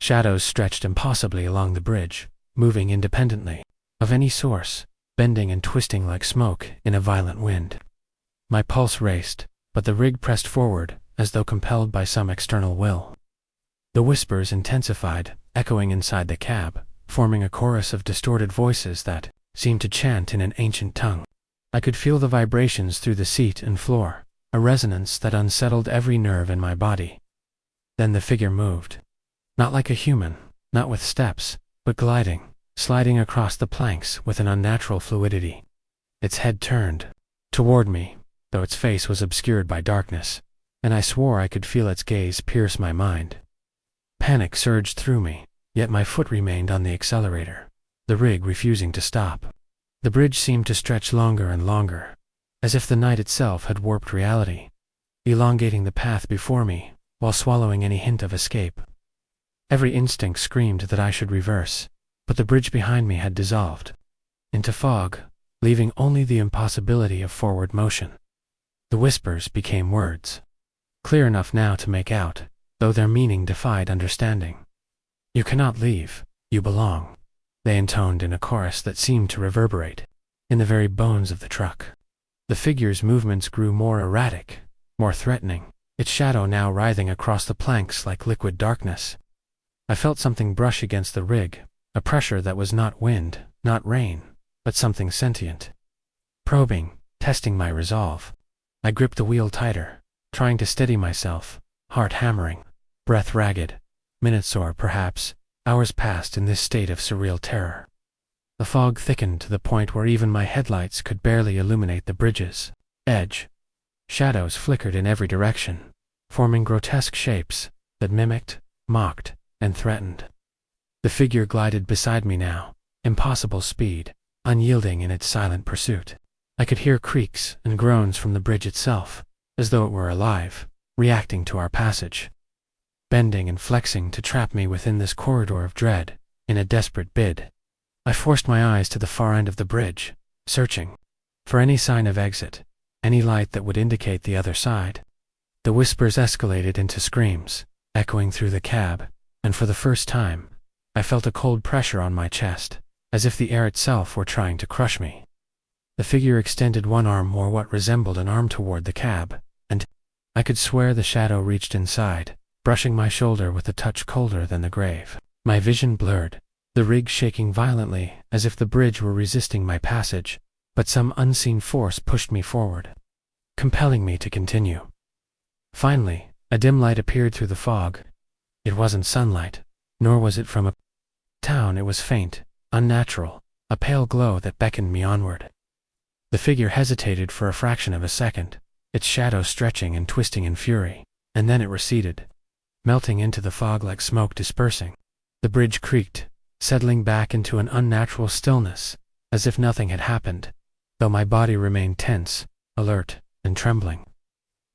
Shadows stretched impossibly along the bridge, moving independently of any source, bending and twisting like smoke in a violent wind. My pulse raced, but the rig pressed forward, as though compelled by some external will. The whispers intensified, echoing inside the cab, forming a chorus of distorted voices that seemed to chant in an ancient tongue. I could feel the vibrations through the seat and floor, a resonance that unsettled every nerve in my body. Then the figure moved. Not like a human, not with steps, but gliding, sliding across the planks with an unnatural fluidity. Its head turned toward me, though its face was obscured by darkness, and I swore I could feel its gaze pierce my mind. Panic surged through me, yet my foot remained on the accelerator, the rig refusing to stop. The bridge seemed to stretch longer and longer, as if the night itself had warped reality, elongating the path before me while swallowing any hint of escape. Every instinct screamed that I should reverse, but the bridge behind me had dissolved into fog, leaving only the impossibility of forward motion. The whispers became words, clear enough now to make out, though their meaning defied understanding. "You cannot leave, you belong," they intoned in a chorus that seemed to reverberate in the very bones of the truck. The figure's movements grew more erratic, more threatening, its shadow now writhing across the planks like liquid darkness. I felt something brush against the rig, a pressure that was not wind, not rain, but something sentient. Probing, testing my resolve. I gripped the wheel tighter, trying to steady myself, heart hammering, breath ragged. Minutes or, perhaps, hours passed in this state of surreal terror. The fog thickened to the point where even my headlights could barely illuminate the bridge's edge. Shadows flickered in every direction, forming grotesque shapes that mimicked, mocked, and threatened. The figure glided beside me now, impossible speed, unyielding in its silent pursuit. I could hear creaks and groans from the bridge itself, as though it were alive, reacting to our passage, bending and flexing to trap me within this corridor of dread, in a desperate bid. I forced my eyes to the far end of the bridge, searching for any sign of exit, any light that would indicate the other side. The whispers escalated into screams, echoing through the cab, and for the first time, I felt a cold pressure on my chest, as if the air itself were trying to crush me. The figure extended one arm or what resembled an arm toward the cab, and I could swear the shadow reached inside, brushing my shoulder with a touch colder than the grave. My vision blurred, the rig shaking violently as if the bridge were resisting my passage, but some unseen force pushed me forward, compelling me to continue. Finally, a dim light appeared through the fog. It wasn't sunlight, nor was it from a town. It was faint, unnatural, a pale glow that beckoned me onward. The figure hesitated for a fraction of a second, its shadow stretching and twisting in fury, and then it receded, melting into the fog like smoke dispersing. The bridge creaked, settling back into an unnatural stillness, as if nothing had happened, though my body remained tense, alert, and trembling.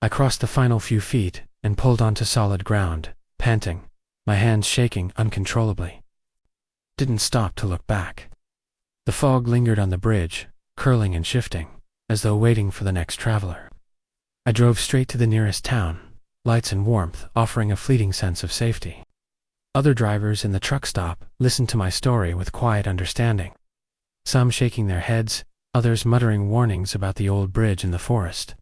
I crossed the final few feet and pulled onto solid ground, panting, my hands shaking uncontrollably. Didn't stop to look back. The fog lingered on the bridge, curling and shifting, as though waiting for the next traveler. I drove straight to the nearest town, lights and warmth offering a fleeting sense of safety. Other drivers in the truck stop listened to my story with quiet understanding, some shaking their heads, others muttering warnings about the old bridge in the forest.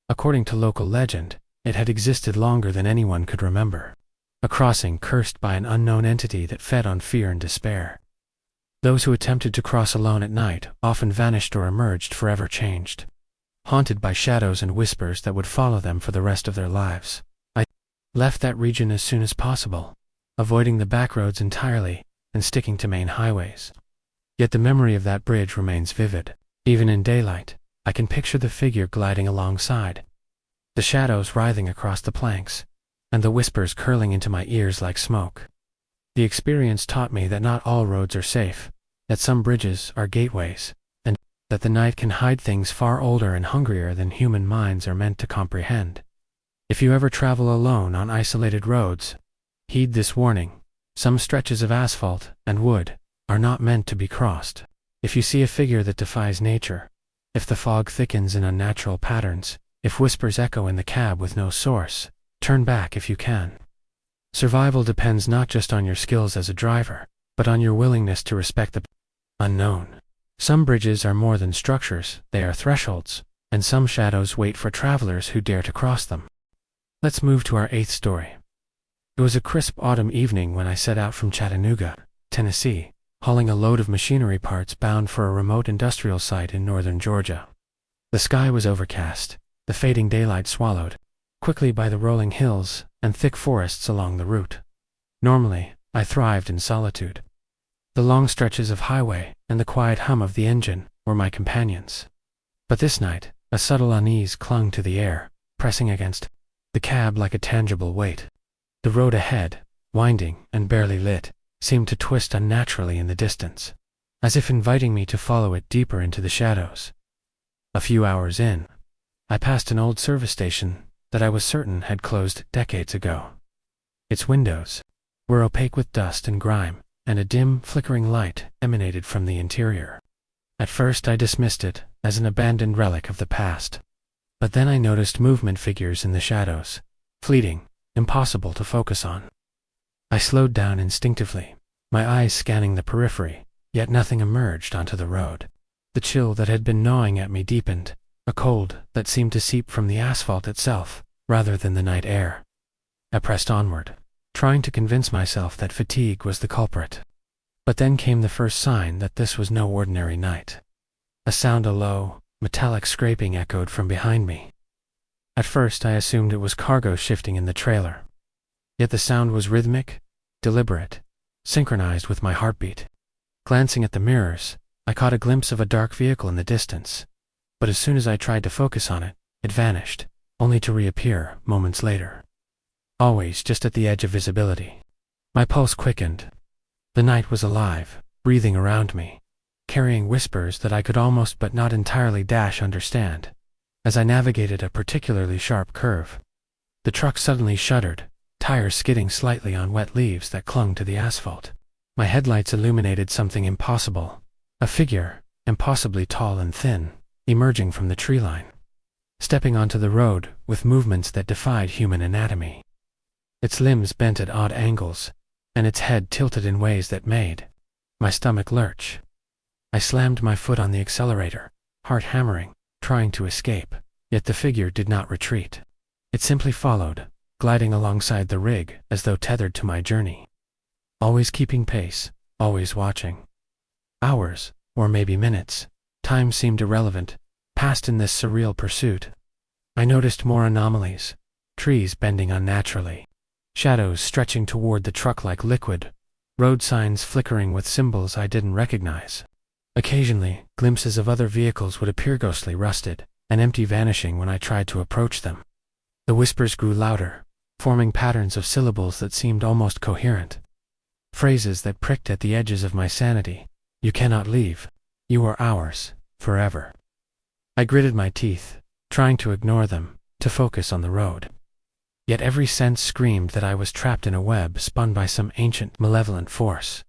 According to local legend, it had existed longer than anyone could remember, a crossing cursed by an unknown entity that fed on fear and despair. Those who attempted to cross alone at night often vanished or emerged forever changed, haunted by shadows and whispers that would follow them for the rest of their lives. I left that region as soon as possible, avoiding the back roads entirely and sticking to main highways. Yet the memory of that bridge remains vivid. Even in daylight, I can picture the figure gliding alongside, the shadows writhing across the planks, and the whispers curling into my ears like smoke. The experience taught me that not all roads are safe, that some bridges are gateways, and that the night can hide things far older and hungrier than human minds are meant to comprehend. If you ever travel alone on isolated roads, heed this warning. Some stretches of asphalt and wood are not meant to be crossed. If you see a figure that defies nature, if the fog thickens in unnatural patterns, if whispers echo in the cab with no source, turn back if you can. Survival depends not just on your skills as a driver, but on your willingness to respect the unknown. Some bridges are more than structures, they are thresholds, and some shadows wait for travelers who dare to cross them. Let's move to our 8th story. It was a crisp autumn evening when I set out from Chattanooga, Tennessee, hauling a load of machinery parts bound for a remote industrial site in northern Georgia. The sky was overcast, the fading daylight swallowed quickly by the rolling hills and thick forests along the route. Normally, I thrived in solitude. The long stretches of highway and the quiet hum of the engine were my companions. But this night, a subtle unease clung to the air, pressing against the cab like a tangible weight. The road ahead, winding and barely lit, seemed to twist unnaturally in the distance, as if inviting me to follow it deeper into the shadows. A few hours in, I passed an old service station that I was certain had closed decades ago. Its windows were opaque with dust and grime, and a dim, flickering light emanated from the interior. At first I dismissed it as an abandoned relic of the past. But then I noticed movement figures in the shadows, fleeting, impossible to focus on. I slowed down instinctively, my eyes scanning the periphery, yet nothing emerged onto the road. The chill that had been gnawing at me deepened, a cold that seemed to seep from the asphalt itself, rather than the night air. I pressed onward, trying to convince myself that fatigue was the culprit. But then came the first sign that this was no ordinary night. A sound, a low, metallic scraping echoed from behind me. At first I assumed it was cargo shifting in the trailer. Yet the sound was rhythmic, deliberate, synchronized with my heartbeat. Glancing at the mirrors, I caught a glimpse of a dark vehicle in the distance. But as soon as I tried to focus on it, it vanished, only to reappear moments later. Always just at the edge of visibility. My pulse quickened. The night was alive, breathing around me, carrying whispers that I could almost but not entirely understand. As I navigated a particularly sharp curve, the truck suddenly shuddered, tires skidding slightly on wet leaves that clung to the asphalt. My headlights illuminated something impossible, a figure, impossibly tall and thin, emerging from the tree line, stepping onto the road with movements that defied human anatomy. Its limbs bent at odd angles, and its head tilted in ways that made my stomach lurch. I slammed my foot on the accelerator, heart hammering, trying to escape, yet the figure did not retreat. It simply followed, gliding alongside the rig as though tethered to my journey. Always keeping pace, always watching. Hours, or maybe minutes, time seemed irrelevant, passed in this surreal pursuit. I noticed more anomalies, trees bending unnaturally, shadows stretching toward the truck like liquid, road signs flickering with symbols I didn't recognize. Occasionally, glimpses of other vehicles would appear ghostly rusted, and empty vanishing when I tried to approach them. The whispers grew louder, forming patterns of syllables that seemed almost coherent. Phrases that pricked at the edges of my sanity. You cannot leave. You are ours, forever. I gritted my teeth, trying to ignore them, to focus on the road. Yet every sense screamed that I was trapped in a web spun by some ancient, malevolent force.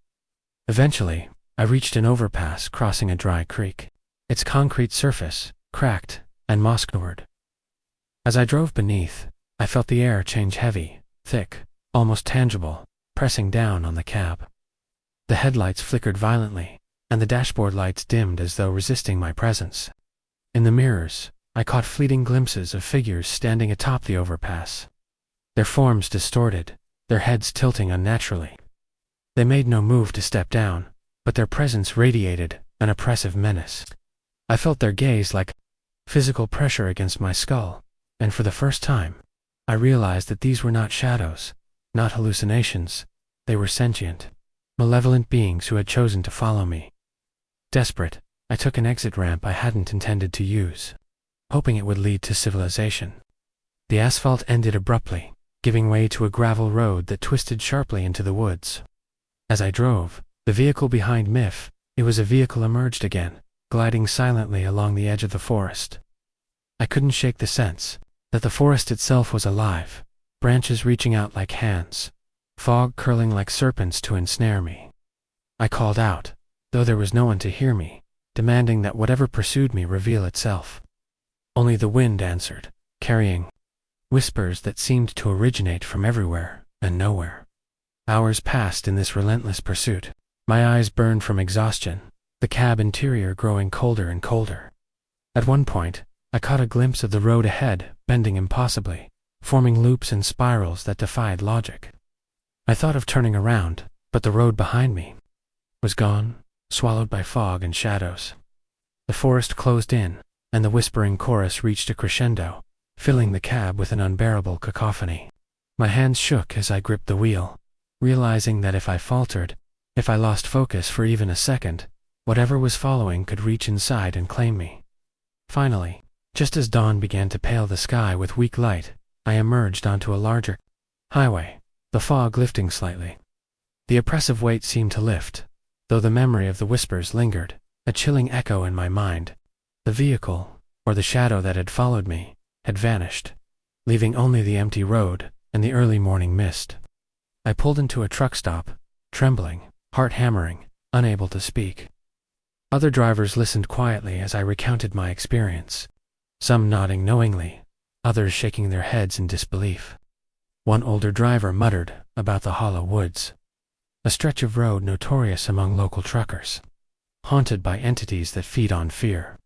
Eventually, I reached an overpass crossing a dry creek, its concrete surface cracked and moss-covered. As I drove beneath, I felt the air change heavy, thick, almost tangible, pressing down on the cab. The headlights flickered violently, and the dashboard lights dimmed as though resisting my presence. In the mirrors, I caught fleeting glimpses of figures standing atop the overpass, their forms distorted, their heads tilting unnaturally. They made no move to step down, but their presence radiated an oppressive menace. I felt their gaze like physical pressure against my skull, and for the first time, I realized that these were not shadows, not hallucinations. They were sentient, malevolent beings who had chosen to follow me. Desperate, I took an exit ramp I hadn't intended to use, hoping it would lead to civilization. The asphalt ended abruptly, giving way to a gravel road that twisted sharply into the woods. As I drove, the vehicle behind it was a vehicle emerged again, gliding silently along the edge of the forest. I couldn't shake the sense that the forest itself was alive, branches reaching out like hands, fog curling like serpents to ensnare me. I called out, though there was no one to hear me, demanding that whatever pursued me reveal itself. Only the wind answered, carrying whispers that seemed to originate from everywhere and nowhere. Hours passed in this relentless pursuit. My eyes burned from exhaustion, the cab interior growing colder and colder. At one point, I caught a glimpse of the road ahead, bending impossibly, forming loops and spirals that defied logic. I thought of turning around, but the road behind me was gone, swallowed by fog and shadows. The forest closed in, and the whispering chorus reached a crescendo, filling the cab with an unbearable cacophony. My hands shook as I gripped the wheel, realizing that if I faltered, if I lost focus for even a second, whatever was following could reach inside and claim me. Finally, just as dawn began to pale the sky with weak light, I emerged onto a larger highway, the fog lifting slightly. The oppressive weight seemed to lift, though the memory of the whispers lingered, a chilling echo in my mind. The vehicle, or the shadow that had followed me, had vanished, leaving only the empty road and the early morning mist. I pulled into a truck stop, trembling, heart hammering, unable to speak. Other drivers listened quietly as I recounted my experience, some nodding knowingly, others shaking their heads in disbelief. One older driver muttered about the hollow woods, a stretch of road notorious among local truckers, haunted by entities that feed on fear,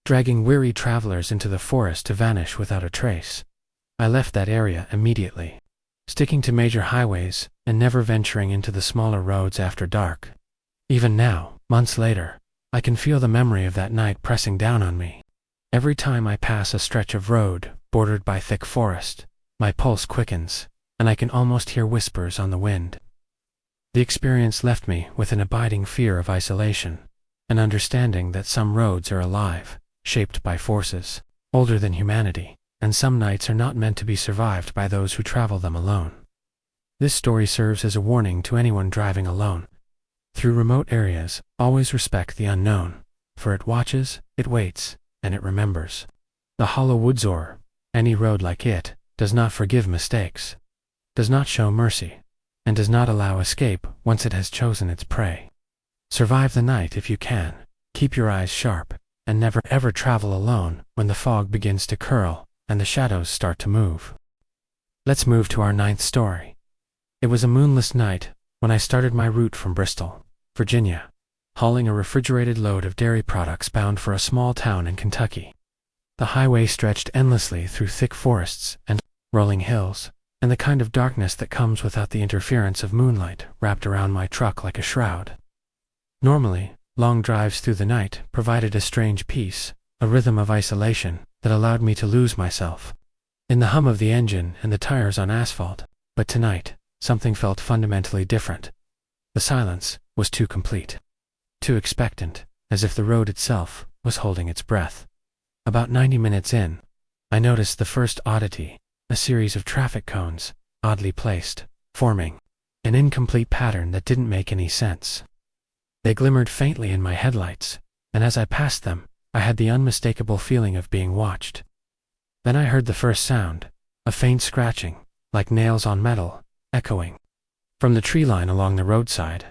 dragging weary travelers into the forest to vanish without a trace. I left that area immediately, sticking to major highways and never venturing into the smaller roads after dark. Even now, months later, I can feel the memory of that night pressing down on me. Every time I pass a stretch of road bordered by thick forest, my pulse quickens, and I can almost hear whispers on the wind. The experience left me with an abiding fear of isolation, an understanding that some roads are alive, shaped by forces older than humanity, and some nights are not meant to be survived by those who travel them alone. This story serves as a warning to anyone driving alone. Through remote areas, always respect the unknown, for it watches, it waits, and it remembers. The hollow woods, or any road like it, does not forgive mistakes, does not show mercy, and does not allow escape once it has chosen its prey. Survive the night if you can, keep your eyes sharp, and never ever travel alone when the fog begins to curl and the shadows start to move. Let's move to our 9th story. It was a moonless night when I started my route from Bristol, Virginia, hauling a refrigerated load of dairy products bound for a small town in Kentucky. The highway stretched endlessly through thick forests and rolling hills, and the kind of darkness that comes without the interference of moonlight wrapped around my truck like a shroud. Normally, long drives through the night provided a strange peace, a rhythm of isolation that allowed me to lose myself in the hum of the engine and the tires on asphalt. But tonight, something felt fundamentally different. The silence was too complete, too expectant, as if the road itself was holding its breath. About 90 minutes in, I noticed the first oddity, a series of traffic cones, oddly placed, forming an incomplete pattern that didn't make any sense. They glimmered faintly in my headlights, and as I passed them, I had the unmistakable feeling of being watched. Then I heard the first sound, a faint scratching, like nails on metal, echoing from the tree line along the roadside.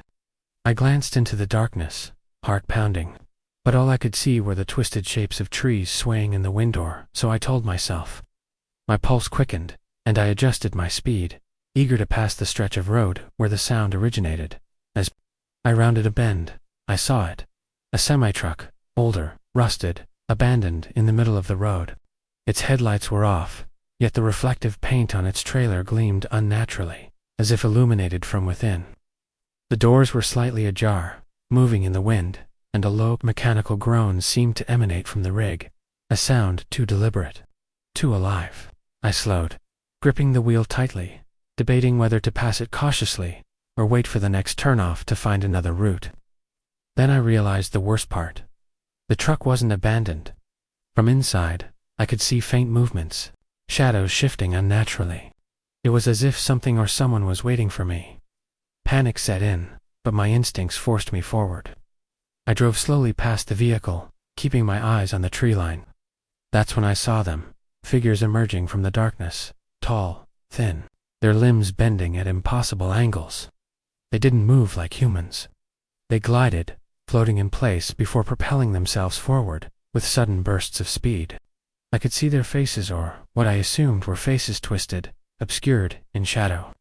I glanced into the darkness, heart pounding, but all I could see were the twisted shapes of trees swaying in the wind, or so I told myself. My pulse quickened, and I adjusted my speed, eager to pass the stretch of road where the sound originated. As I rounded a bend, I saw it, a semi-truck, older, rusted, abandoned in the middle of the road. Its headlights were off, yet the reflective paint on its trailer gleamed unnaturally, as if illuminated from within. The doors were slightly ajar, moving in the wind, and a low mechanical groan seemed to emanate from the rig, a sound too deliberate, too alive. I slowed, gripping the wheel tightly, debating whether to pass it cautiously or wait for the next turnoff to find another route. Then I realized the worst part. The truck wasn't abandoned. From inside, I could see faint movements, shadows shifting unnaturally. It was as if something or someone was waiting for me. Panic set in, but my instincts forced me forward. I drove slowly past the vehicle, keeping my eyes on the tree line. That's when I saw them, figures emerging from the darkness, tall, thin, their limbs bending at impossible angles. They didn't move like humans. They glided, floating in place before propelling themselves forward with sudden bursts of speed. I could see their faces, or what I assumed were faces, twisted, obscured in shadow.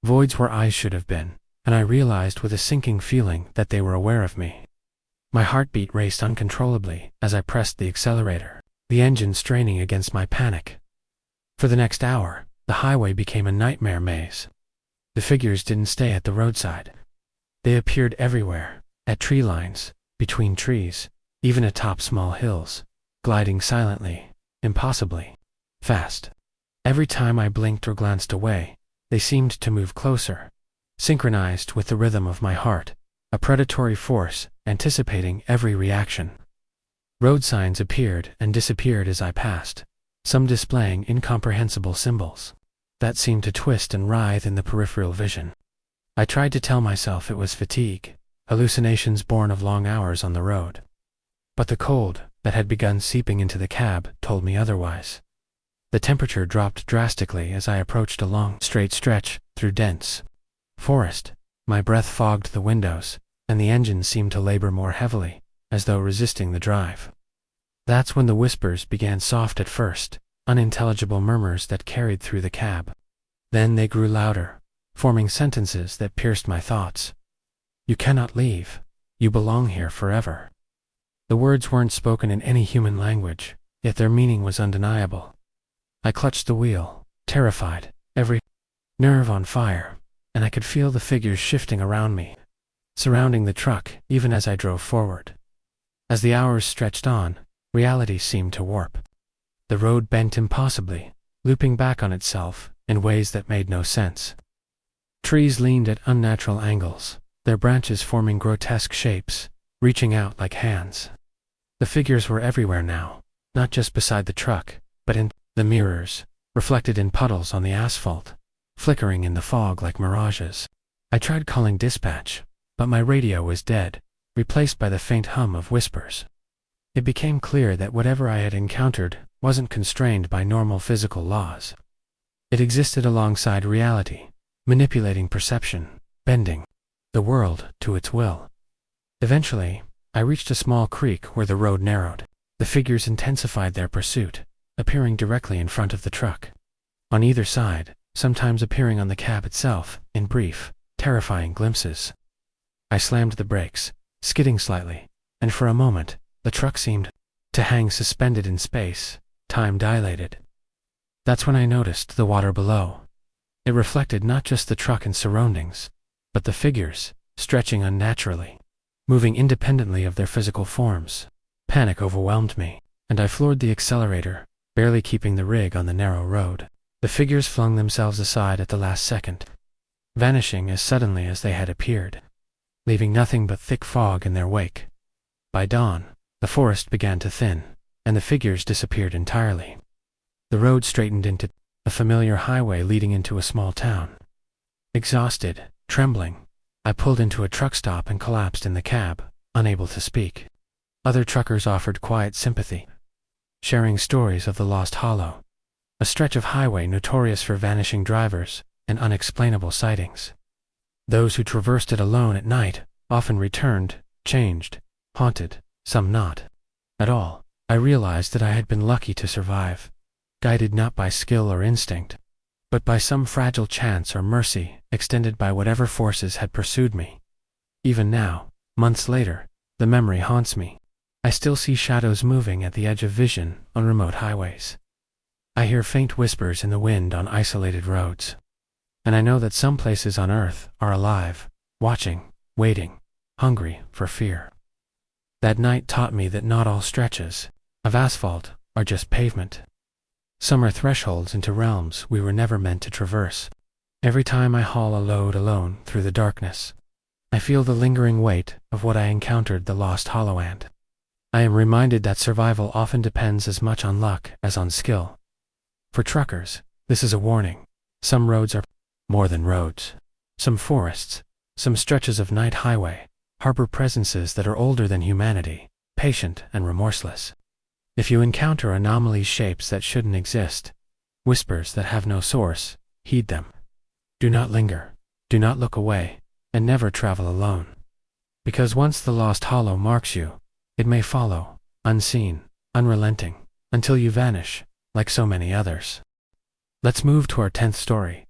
Voids where eyes should have been, and I realized with a sinking feeling that they were aware of me. My heartbeat raced uncontrollably as I pressed the accelerator, the engine straining against my panic. For the next hour, the highway became a nightmare maze. The figures didn't stay at the roadside. They appeared everywhere, at tree lines, between trees, even atop small hills, gliding silently, impossibly fast. Every time I blinked or glanced away, they seemed to move closer, synchronized with the rhythm of my heart, a predatory force anticipating every reaction. Road signs appeared and disappeared as I passed, some displaying incomprehensible symbols that seemed to twist and writhe in the peripheral vision. I tried to tell myself it was fatigue, hallucinations born of long hours on the road. But the cold that had begun seeping into the cab told me otherwise. The temperature dropped drastically as I approached a long, straight stretch through dense forest. My breath fogged the windows, and the engine seemed to labor more heavily, as though resisting the drive. That's when the whispers began, soft at first, unintelligible murmurs that carried through the cab. Then they grew louder, forming sentences that pierced my thoughts. "You cannot leave. You belong here forever." The words weren't spoken in any human language, yet their meaning was undeniable. I clutched the wheel, terrified, every nerve on fire, and I could feel the figures shifting around me, surrounding the truck even as I drove forward. As the hours stretched on, reality seemed to warp. The road bent impossibly, looping back on itself in ways that made no sense. Trees leaned at unnatural angles, their branches forming grotesque shapes, reaching out like hands. The figures were everywhere now, not just beside the truck, but in the mirrors, reflected in puddles on the asphalt, flickering in the fog like mirages. I tried calling dispatch, but my radio was dead, replaced by the faint hum of whispers. It became clear that whatever I had encountered wasn't constrained by normal physical laws. It existed alongside reality, manipulating perception, bending the world to its will. Eventually, I reached a small creek where the road narrowed. The figures intensified their pursuit, appearing directly in front of the truck. On either side, sometimes appearing on the cab itself, in brief, terrifying glimpses. I slammed the brakes, skidding slightly, and for a moment, the truck seemed to hang suspended in space, time dilated. That's when I noticed the water below. It reflected not just the truck and surroundings, but the figures, stretching unnaturally, moving independently of their physical forms. Panic overwhelmed me, and I floored the accelerator, barely keeping the rig on the narrow road. The figures flung themselves aside at the last second, vanishing as suddenly as they had appeared, leaving nothing but thick fog in their wake. By dawn, the forest began to thin, and the figures disappeared entirely. The road straightened into a familiar highway leading into a small town. Exhausted, trembling, I pulled into a truck stop and collapsed in the cab, unable to speak. Other truckers offered quiet sympathy, sharing stories of the Lost Hollow, a stretch of highway notorious for vanishing drivers and unexplainable sightings. Those who traversed it alone at night often returned, changed, haunted, some not at all. I realized that I had been lucky to survive, guided not by skill or instinct, but by some fragile chance or mercy extended by whatever forces had pursued me. Even now, months later, the memory haunts me. I still see shadows moving at the edge of vision on remote highways. I hear faint whispers in the wind on isolated roads. And I know that some places on Earth are alive, watching, waiting, hungry for fear. That night taught me that not all stretches of asphalt are just pavement. Some are thresholds into realms we were never meant to traverse. Every time I haul a load alone through the darkness, I feel the lingering weight of what I encountered the Lost Hollow and I am reminded that survival often depends as much on luck as on skill. For truckers, this is a warning. Some roads are more than roads. Some forests, some stretches of night highway, harbor presences that are older than humanity, patient and remorseless. If you encounter anomalous shapes that shouldn't exist, whispers that have no source, heed them. Do not linger, do not look away, and never travel alone. Because once the Lost Hollow marks you, it may follow, unseen, unrelenting, until you vanish, like so many others. Let's move to our 10th story.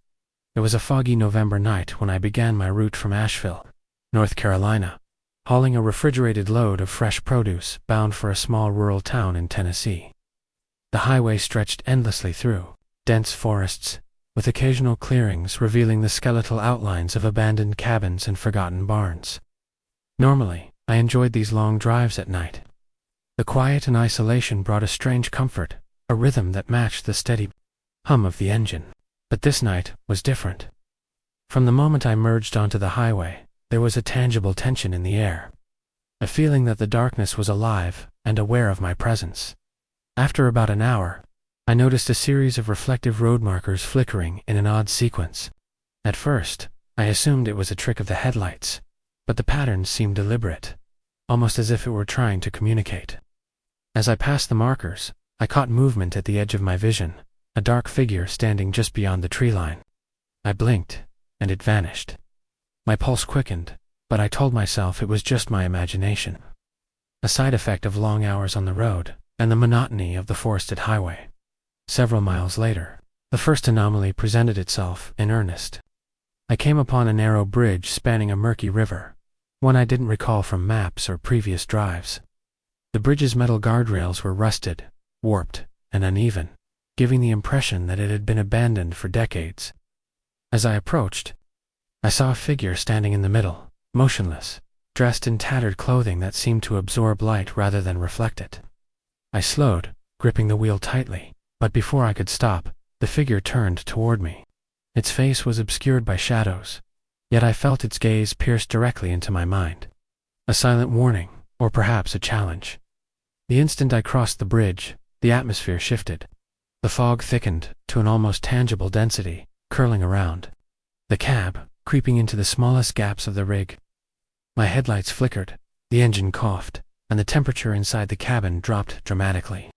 It was a foggy November night when I began my route from Asheville, North Carolina, hauling a refrigerated load of fresh produce bound for a small rural town in Tennessee. The highway stretched endlessly through dense forests, with occasional clearings revealing the skeletal outlines of abandoned cabins and forgotten barns. Normally, I enjoyed these long drives at night. The quiet and isolation brought a strange comfort, a rhythm that matched the steady hum of the engine. But this night was different. From the moment I merged onto the highway, there was a tangible tension in the air, a feeling that the darkness was alive and aware of my presence. After about an hour, I noticed a series of reflective road markers flickering in an odd sequence. At first, I assumed it was a trick of the headlights, but the patterns seemed deliberate, almost as if it were trying to communicate. As I passed the markers, I caught movement at the edge of my vision, a dark figure standing just beyond the tree line. I blinked, and it vanished. My pulse quickened, but I told myself it was just my imagination, a side effect of long hours on the road and the monotony of the forested highway. Several miles later, the first anomaly presented itself in earnest. I came upon a narrow bridge spanning a murky river, one I didn't recall from maps or previous drives. The bridge's metal guardrails were rusted, warped, and uneven, giving the impression that it had been abandoned for decades. As I approached, I saw a figure standing in the middle, motionless, dressed in tattered clothing that seemed to absorb light rather than reflect it. I slowed, gripping the wheel tightly, but before I could stop, the figure turned toward me. Its face was obscured by shadows, yet I felt its gaze pierce directly into my mind. A silent warning, or perhaps a challenge. The instant I crossed the bridge, the atmosphere shifted. The fog thickened to an almost tangible density, curling around the cab, creeping into the smallest gaps of the rig. My headlights flickered, the engine coughed, and the temperature inside the cabin dropped dramatically.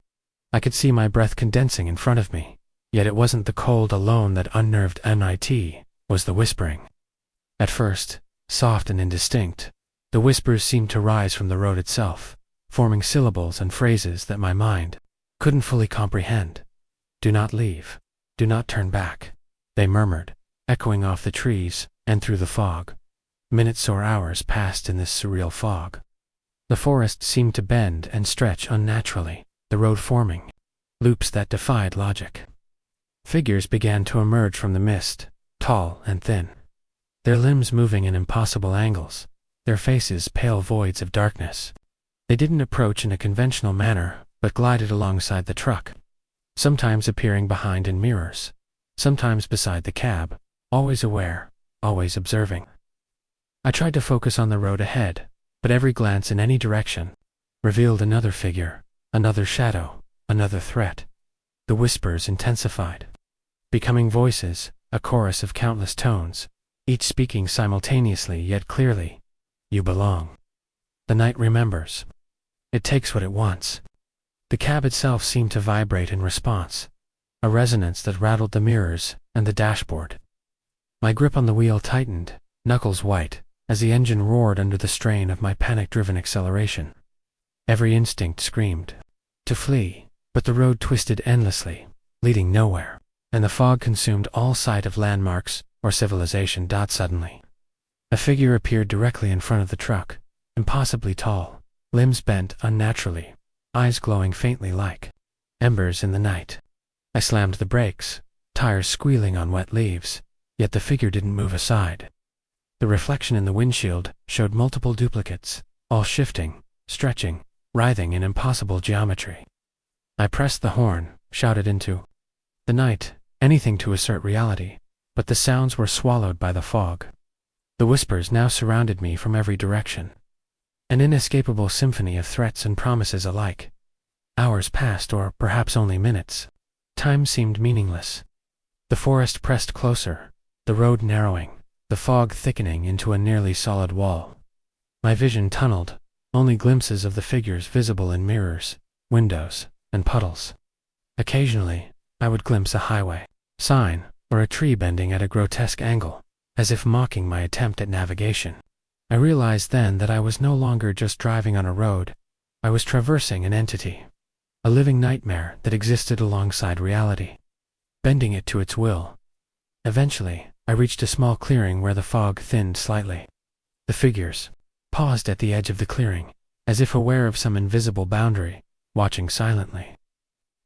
I could see my breath condensing in front of me, yet it wasn't the cold alone that unnerved me, was the whispering. At first, soft and indistinct, the whispers seemed to rise from the road itself, forming syllables and phrases that my mind couldn't fully comprehend. "Do not leave. Do not turn back," they murmured, echoing off the trees and through the fog. Minutes or hours passed in this surreal fog. The forest seemed to bend and stretch unnaturally, the road forming loops that defied logic. Figures began to emerge from the mist, tall and thin, their limbs moving in impossible angles, their faces pale voids of darkness. They didn't approach in a conventional manner, but glided alongside the truck, sometimes appearing behind in mirrors, sometimes beside the cab, always aware, always observing. I tried to focus on the road ahead, but every glance in any direction revealed another figure, another shadow, another threat. The whispers intensified, becoming voices, a chorus of countless tones, each speaking simultaneously yet clearly. "You belong. The night remembers. It takes what it wants." The cab itself seemed to vibrate in response, a resonance that rattled the mirrors and the dashboard. My grip on the wheel tightened, knuckles white, as the engine roared under the strain of my panic-driven acceleration. Every instinct screamed to flee, but the road twisted endlessly, leading nowhere, and the fog consumed all sight of landmarks or civilization. Suddenly, a figure appeared directly in front of the truck, impossibly tall, limbs bent unnaturally, eyes glowing faintly like embers in the night. I slammed the brakes, tires squealing on wet leaves, yet the figure didn't move aside. The reflection in the windshield showed multiple duplicates, all shifting, stretching, writhing in impossible geometry. I pressed the horn, shouted into the night, anything to assert reality, but the sounds were swallowed by the fog. The whispers now surrounded me from every direction, an inescapable symphony of threats and promises alike. Hours passed, or perhaps only minutes. Time seemed meaningless. The forest pressed closer, the road narrowing, the fog thickening into a nearly solid wall. My vision tunneled, only glimpses of the figures visible in mirrors, windows, and puddles. Occasionally, I would glimpse a highway sign or a tree bending at a grotesque angle, as if mocking my attempt at navigation. I realized then that I was no longer just driving on a road. I was traversing an entity, a living nightmare that existed alongside reality, bending it to its will. Eventually, I reached a small clearing where the fog thinned slightly. The figures, paused at the edge of the clearing, as if aware of some invisible boundary, watching silently.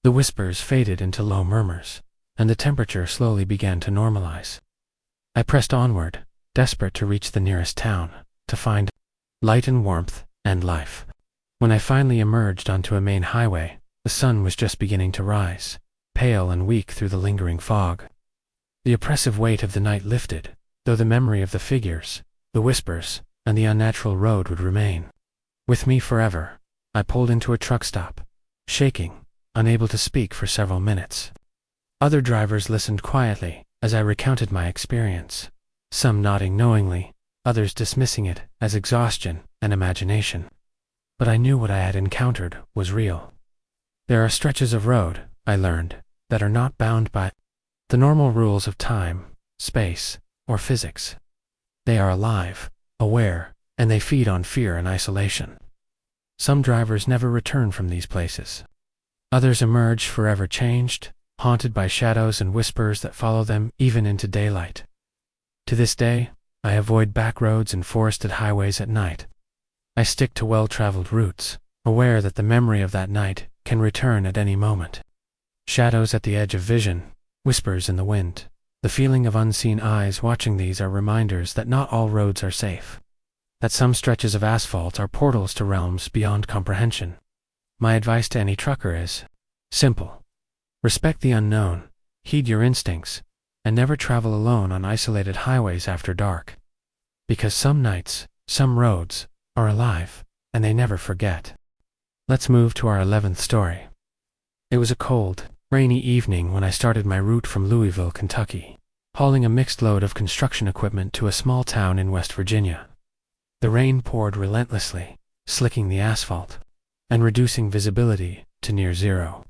The whispers faded into low murmurs, and the temperature slowly began to normalize. I pressed onward, desperate to reach the nearest town, to find light and warmth and life. When I finally emerged onto a main highway, the sun was just beginning to rise, pale and weak through the lingering fog. The oppressive weight of the night lifted, though the memory of the figures, the whispers, and the unnatural road would remain. With me forever, I pulled into a truck stop, shaking, unable to speak for several minutes. Other drivers listened quietly as I recounted my experience, some nodding knowingly, others dismissing it as exhaustion and imagination. But I knew what I had encountered was real. There are stretches of road, I learned, that are not bound by the normal rules of time, space, or physics. They are alive, aware, and they feed on fear and isolation. Some drivers never return from these places. Others emerge forever changed, haunted by shadows and whispers that follow them even into daylight. To this day, I avoid back roads and forested highways at night. I stick to well-traveled routes, aware that the memory of that night can return at any moment. Shadows at the edge of vision, whispers in the wind, the feeling of unseen eyes watching these are reminders that not all roads are safe, that some stretches of asphalt are portals to realms beyond comprehension. My advice to any trucker is simple. Respect the unknown, heed your instincts, and never travel alone on isolated highways after dark. Because some nights, some roads, are alive, and they never forget. Let's move to our 11th story. It was a cold, rainy evening when I started my route from Louisville, Kentucky, hauling a mixed load of construction equipment to a small town in West Virginia. The rain poured relentlessly, slicking the asphalt, and reducing visibility to near zero.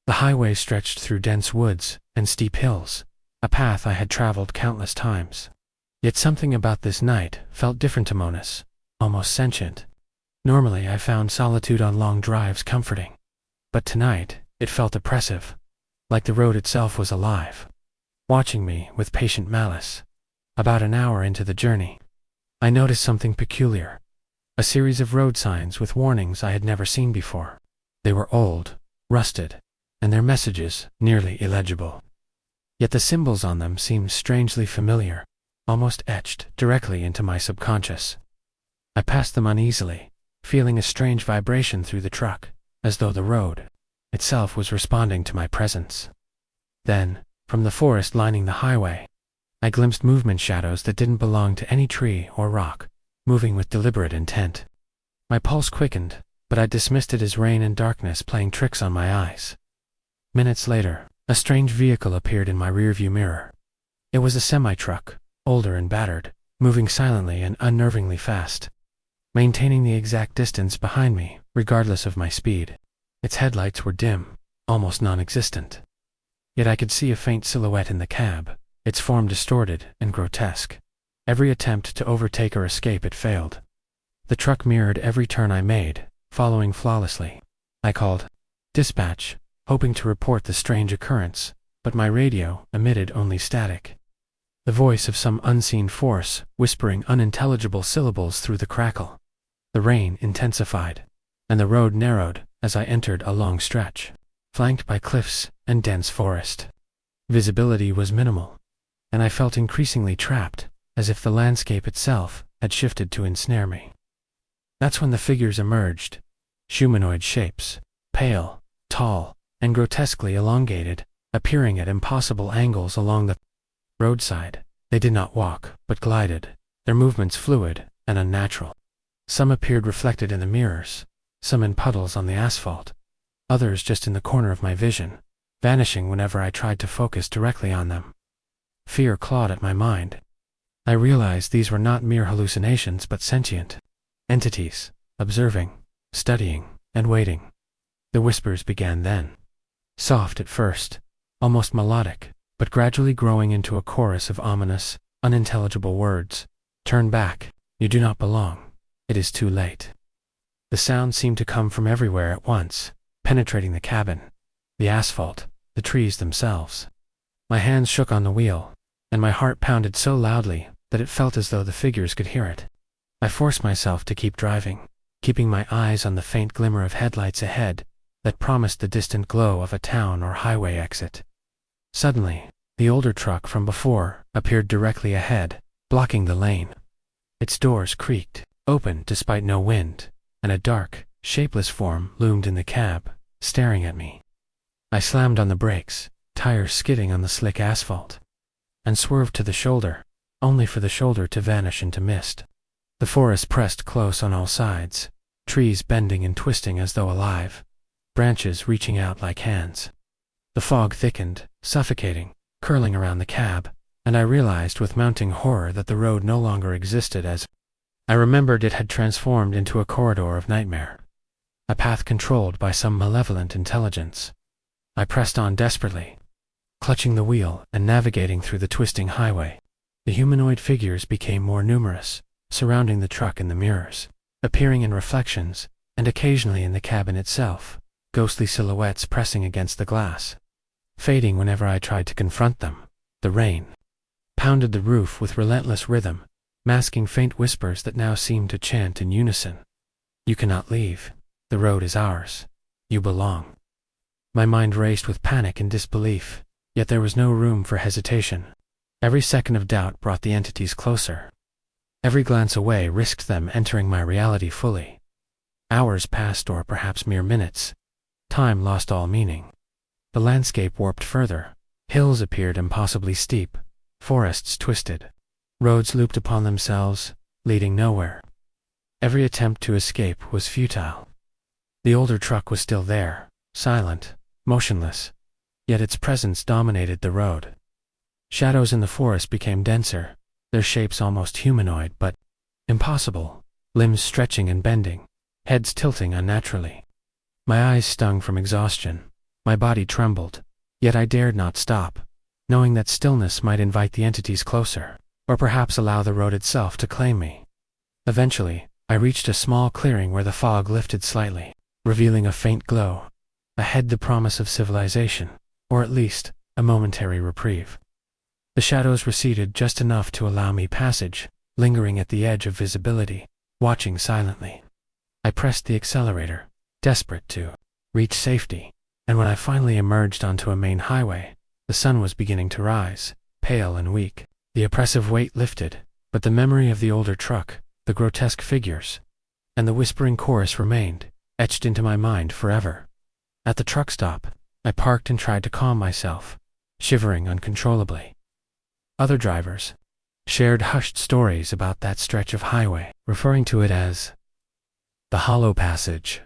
The highway stretched through dense woods and steep hills, a path I had traveled countless times. Yet something about this night felt different to Monas, almost sentient. Normally I found solitude on long drives comforting, but tonight it felt oppressive, like the road itself was alive, watching me with patient malice. About an hour into the journey, I noticed something peculiar. A series of road signs with warnings I had never seen before. They were old, rusted, and their messages nearly illegible. Yet the symbols on them seemed strangely familiar, almost etched directly into my subconscious. I passed them uneasily, feeling a strange vibration through the truck, as though the road itself was responding to my presence. Then, from the forest lining the highway, I glimpsed movement shadows that didn't belong to any tree or rock, moving with deliberate intent. My pulse quickened, but I dismissed it as rain and darkness playing tricks on my eyes. Minutes later, a strange vehicle appeared in my rearview mirror. It was a semi-truck, older and battered, moving silently and unnervingly fast, maintaining the exact distance behind me, regardless of my speed. Its headlights were dim, almost non-existent. Yet I could see a faint silhouette in the cab, its form distorted and grotesque. Every attempt to overtake or escape it failed. The truck mirrored every turn I made, following flawlessly. I called dispatch, hoping to report the strange occurrence, but my radio emitted only static. The voice of some unseen force whispering unintelligible syllables through the crackle. The rain intensified, and the road narrowed as I entered a long stretch, flanked by cliffs and dense forest. Visibility was minimal, and I felt increasingly trapped, as if the landscape itself had shifted to ensnare me. That's when the figures emerged, humanoid shapes, pale, tall, and grotesquely elongated, appearing at impossible angles along the roadside. They did not walk, but glided, their movements fluid and unnatural. Some appeared reflected in the mirrors, some in puddles on the asphalt, others just in the corner of my vision, vanishing whenever I tried to focus directly on them. Fear clawed at my mind. I realized these were not mere hallucinations but sentient entities, observing, studying, and waiting. The whispers began then. Soft at first, almost melodic, but gradually growing into a chorus of ominous, unintelligible words. Turn back, you do not belong, it is too late. The sound seemed to come from everywhere at once, penetrating the cabin, the asphalt, the trees themselves. My hands shook on the wheel, and my heart pounded so loudly that it felt as though the figures could hear it. I forced myself to keep driving, keeping my eyes on the faint glimmer of headlights ahead that promised the distant glow of a town or highway exit. Suddenly, the older truck from before appeared directly ahead, blocking the lane. Its doors creaked open despite no wind, and a dark, shapeless form loomed in the cab, staring at me. I slammed on the brakes, tires skidding on the slick asphalt, and swerved to the shoulder, only for the shoulder to vanish into mist. The forest pressed close on all sides, trees bending and twisting as though alive, branches reaching out like hands. The fog thickened, suffocating, curling around the cab, and I realized with mounting horror that the road no longer existed as I remembered it had transformed into a corridor of nightmare, a path controlled by some malevolent intelligence. I pressed on desperately, clutching the wheel and navigating through the twisting highway. The humanoid figures became more numerous, surrounding the truck in the mirrors, appearing in reflections, and occasionally in the cabin itself, ghostly silhouettes pressing against the glass, fading whenever I tried to confront them. The rain pounded the roof with relentless rhythm, masking faint whispers that now seemed to chant in unison. You cannot leave. The road is ours. You belong. My mind raced with panic and disbelief, yet there was no room for hesitation. Every second of doubt brought the entities closer. Every glance away risked them entering my reality fully. Hours passed, or perhaps mere minutes. Time lost all meaning. The landscape warped further. Hills appeared impossibly steep, forests twisted, roads looped upon themselves, leading nowhere. Every attempt to escape was futile. The older truck was still there, silent, motionless, yet its presence dominated the road. Shadows in the forest became denser, their shapes almost humanoid but impossible, limbs stretching and bending, heads tilting unnaturally. My eyes stung from exhaustion, my body trembled, yet I dared not stop, knowing that stillness might invite the entities closer, or perhaps allow the road itself to claim me. Eventually, I reached a small clearing where the fog lifted slightly, revealing a faint glow, ahead the promise of civilization, or at least a momentary reprieve. The shadows receded just enough to allow me passage, lingering at the edge of visibility, watching silently. I pressed the accelerator, desperate to reach safety, and when I finally emerged onto a main highway, the sun was beginning to rise, pale and weak. The oppressive weight lifted, but the memory of the older truck, the grotesque figures, and the whispering chorus remained, etched into my mind forever. At the truck stop, I parked and tried to calm myself, shivering uncontrollably. Other drivers shared hushed stories about that stretch of highway, referring to it as the Hollow Passage,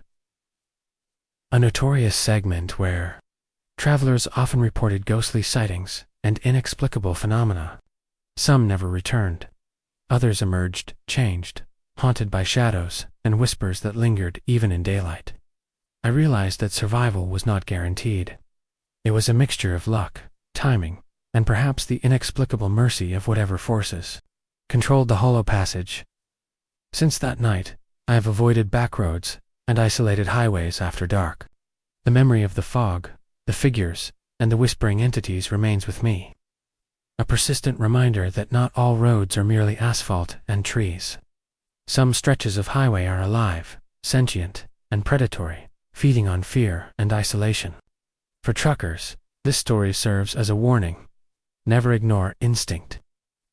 a notorious segment where travelers often reported ghostly sightings and inexplicable phenomena. Some never returned. Others emerged, changed, haunted by shadows and whispers that lingered even in daylight. I realized that survival was not guaranteed. It was a mixture of luck, timing, and perhaps the inexplicable mercy of whatever forces controlled the Hollow Passage. Since that night, I have avoided backroads and isolated highways after dark. The memory of the fog, the figures, and the whispering entities remains with me. A persistent reminder that not all roads are merely asphalt and trees. Some stretches of highway are alive, sentient, and predatory, feeding on fear and isolation. For truckers, this story serves as a warning. Never ignore instinct.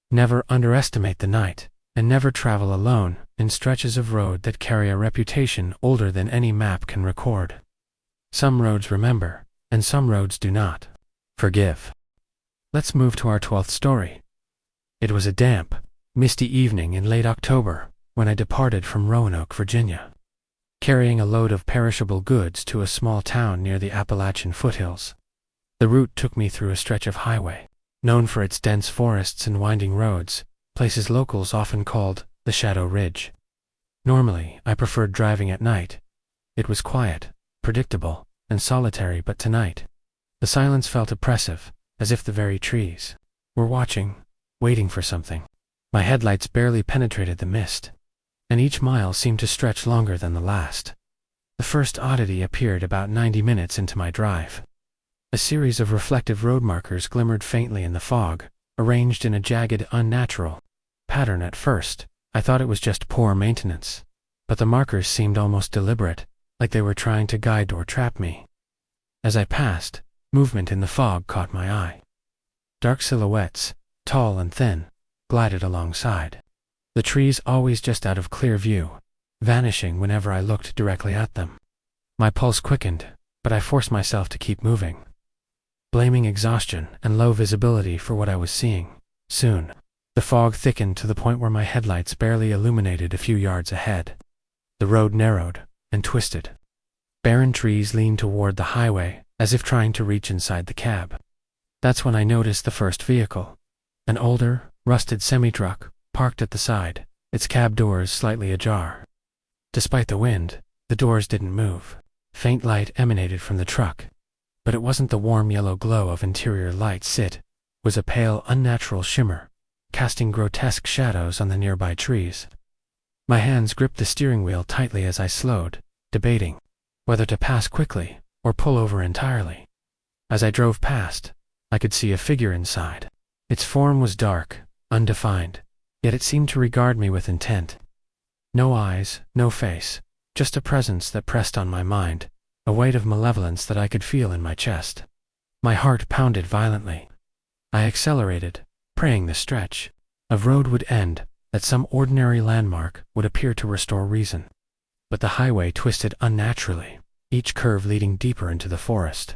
Never underestimate the night, and never travel alone in stretches of road that carry a reputation older than any map can record. Some roads remember, and some roads do not forgive. Let's move to our 12th story. It was a damp, misty evening in late October when I departed from Roanoke, Virginia, carrying a load of perishable goods to a small town near the Appalachian foothills. The route took me through a stretch of highway, known for its dense forests and winding roads, places locals often called the Shadow Ridge. Normally, I preferred driving at night. It was quiet, predictable, and solitary, but tonight, the silence felt oppressive, as if the very trees were watching, waiting for something. My headlights barely penetrated the mist, and each mile seemed to stretch longer than the last. The first oddity appeared about 90 minutes into my drive. A series of reflective road markers glimmered faintly in the fog, arranged in a jagged, unnatural pattern at first, I thought it was just poor maintenance, but the markers seemed almost deliberate, like they were trying to guide or trap me. As I passed, movement in the fog caught my eye. Dark silhouettes, tall and thin, glided alongside. The trees always just out of clear view, vanishing whenever I looked directly at them. My pulse quickened, but I forced myself to keep moving, blaming exhaustion and low visibility for what I was seeing. Soon, the fog thickened to the point where my headlights barely illuminated a few yards ahead. The road narrowed and twisted. Barren trees leaned toward the highway, as if trying to reach inside the cab. That's when I noticed the first vehicle. An older, rusted semi-truck, parked at the side, its cab doors slightly ajar. Despite the wind, the doors didn't move. Faint light emanated from the truck, but it wasn't the warm yellow glow of interior lights. It was a pale, unnatural shimmer, casting grotesque shadows on the nearby trees. My hands gripped the steering wheel tightly as I slowed, debating whether to pass quickly or pull over entirely. As I drove past, I could see a figure inside. Its form was dark, undefined, yet it seemed to regard me with intent. No eyes, no face, just a presence that pressed on my mind, a weight of malevolence that I could feel in my chest. My heart pounded violently. I accelerated, praying the stretch of road would end, that some ordinary landmark would appear to restore reason. But the highway twisted unnaturally, each curve leading deeper into the forest.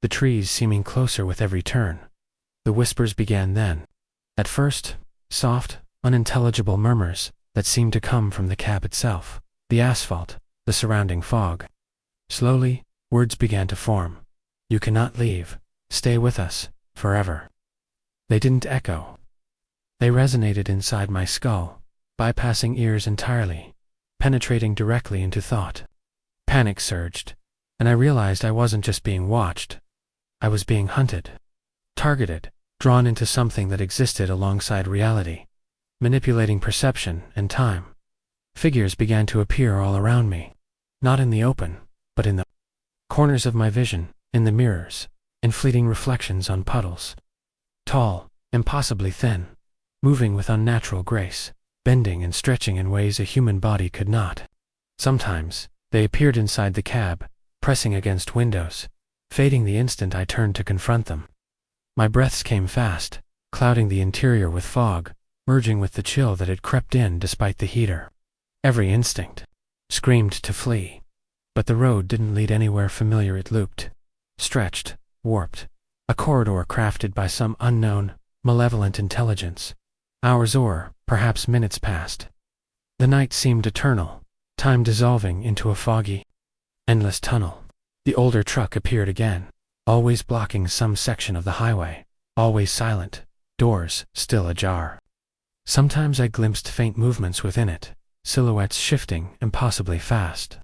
The trees seeming closer with every turn. The whispers began then. At first, soft, unintelligible murmurs that seemed to come from the cab itself, the asphalt, the surrounding fog. Slowly, words began to form. You cannot leave. Stay with us, forever. They didn't echo. They resonated inside my skull, bypassing ears entirely, penetrating directly into thought. Panic surged, and I realized I wasn't just being watched. I was being hunted, targeted, drawn into something that existed alongside reality, manipulating perception and time. Figures began to appear all around me, not in the open, but in the corners of my vision, in the mirrors, in fleeting reflections on puddles. Tall, impossibly thin, moving with unnatural grace, bending and stretching in ways a human body could not. Sometimes, they appeared inside the cab, pressing against windows, fading the instant I turned to confront them. My breaths came fast, clouding the interior with fog, merging with the chill that had crept in despite the heater. Every instinct screamed to flee, but the road didn't lead anywhere familiar. It looped, stretched, warped, a corridor crafted by some unknown, malevolent intelligence. Hours or, perhaps minutes passed. The night seemed eternal, time dissolving into a foggy, endless tunnel. The older truck appeared again, always blocking some section of the highway, always silent, doors still ajar. Sometimes I glimpsed faint movements within it, silhouettes shifting impossibly fast.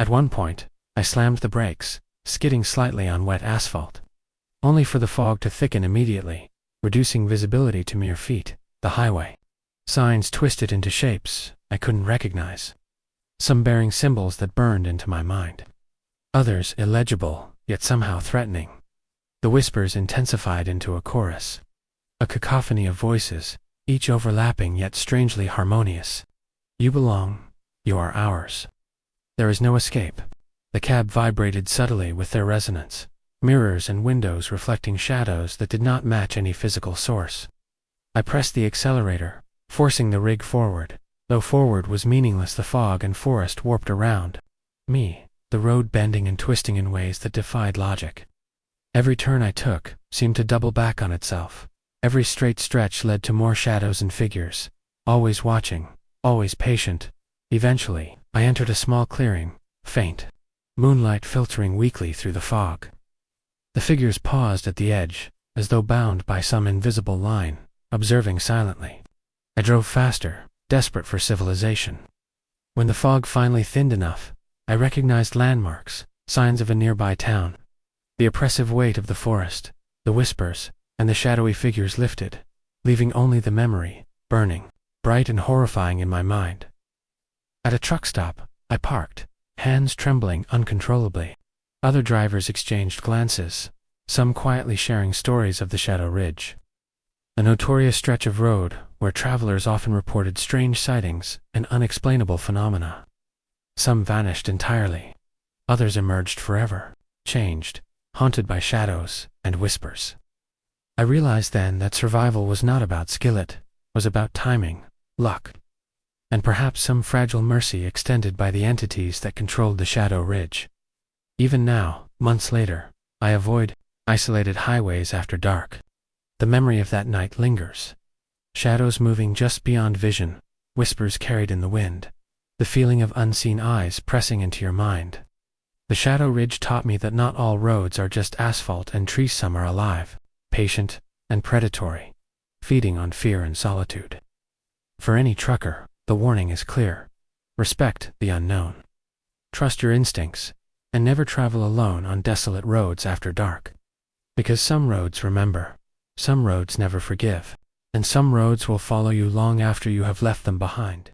At one point, I slammed the brakes, skidding slightly on wet asphalt, only for the fog to thicken immediately, reducing visibility to mere feet. The highway. Signs twisted into shapes I couldn't recognize, some bearing symbols that burned into my mind. Others illegible, yet somehow threatening. The whispers intensified into a chorus, a cacophony of voices, each overlapping yet strangely harmonious. You belong, you are ours. There is no escape. The cab vibrated subtly with their resonance, mirrors and windows reflecting shadows that did not match any physical source. I pressed the accelerator, forcing the rig forward. Though forward was meaningless, the fog and forest warped around me, the road bending and twisting in ways that defied logic. Every turn I took seemed to double back on itself. Every straight stretch led to more shadows and figures, always watching, always patient. Eventually, I entered a small clearing, faint, moonlight filtering weakly through the fog. The figures paused at the edge, as though bound by some invisible line, observing silently. I drove faster, desperate for civilization. When the fog finally thinned enough, I recognized landmarks, signs of a nearby town. The oppressive weight of the forest, the whispers, and the shadowy figures lifted, leaving only the memory, burning, bright and horrifying in my mind. At a truck stop, I parked, hands trembling uncontrollably. Other drivers exchanged glances, some quietly sharing stories of the Shadow Ridge. a notorious stretch of road where travelers often reported strange sightings and unexplainable phenomena. Some vanished entirely. Others emerged forever, changed, haunted by shadows and whispers. I realized then that survival was not about skill, it was about timing, luck, and perhaps some fragile mercy extended by the entities that controlled the Shadow Ridge. Even now, months later, I avoid isolated highways after dark. The memory of that night lingers. Shadows moving just beyond vision, whispers carried in the wind, the feeling of unseen eyes pressing into your mind. The Shadow Ridge taught me that not all roads are just asphalt and trees. Some are alive, patient, and predatory, feeding on fear and solitude. For any trucker, the warning is clear. Respect the unknown. Trust your instincts, and never travel alone on desolate roads after dark. Because some roads remember, some roads never forgive, and some roads will follow you long after you have left them behind.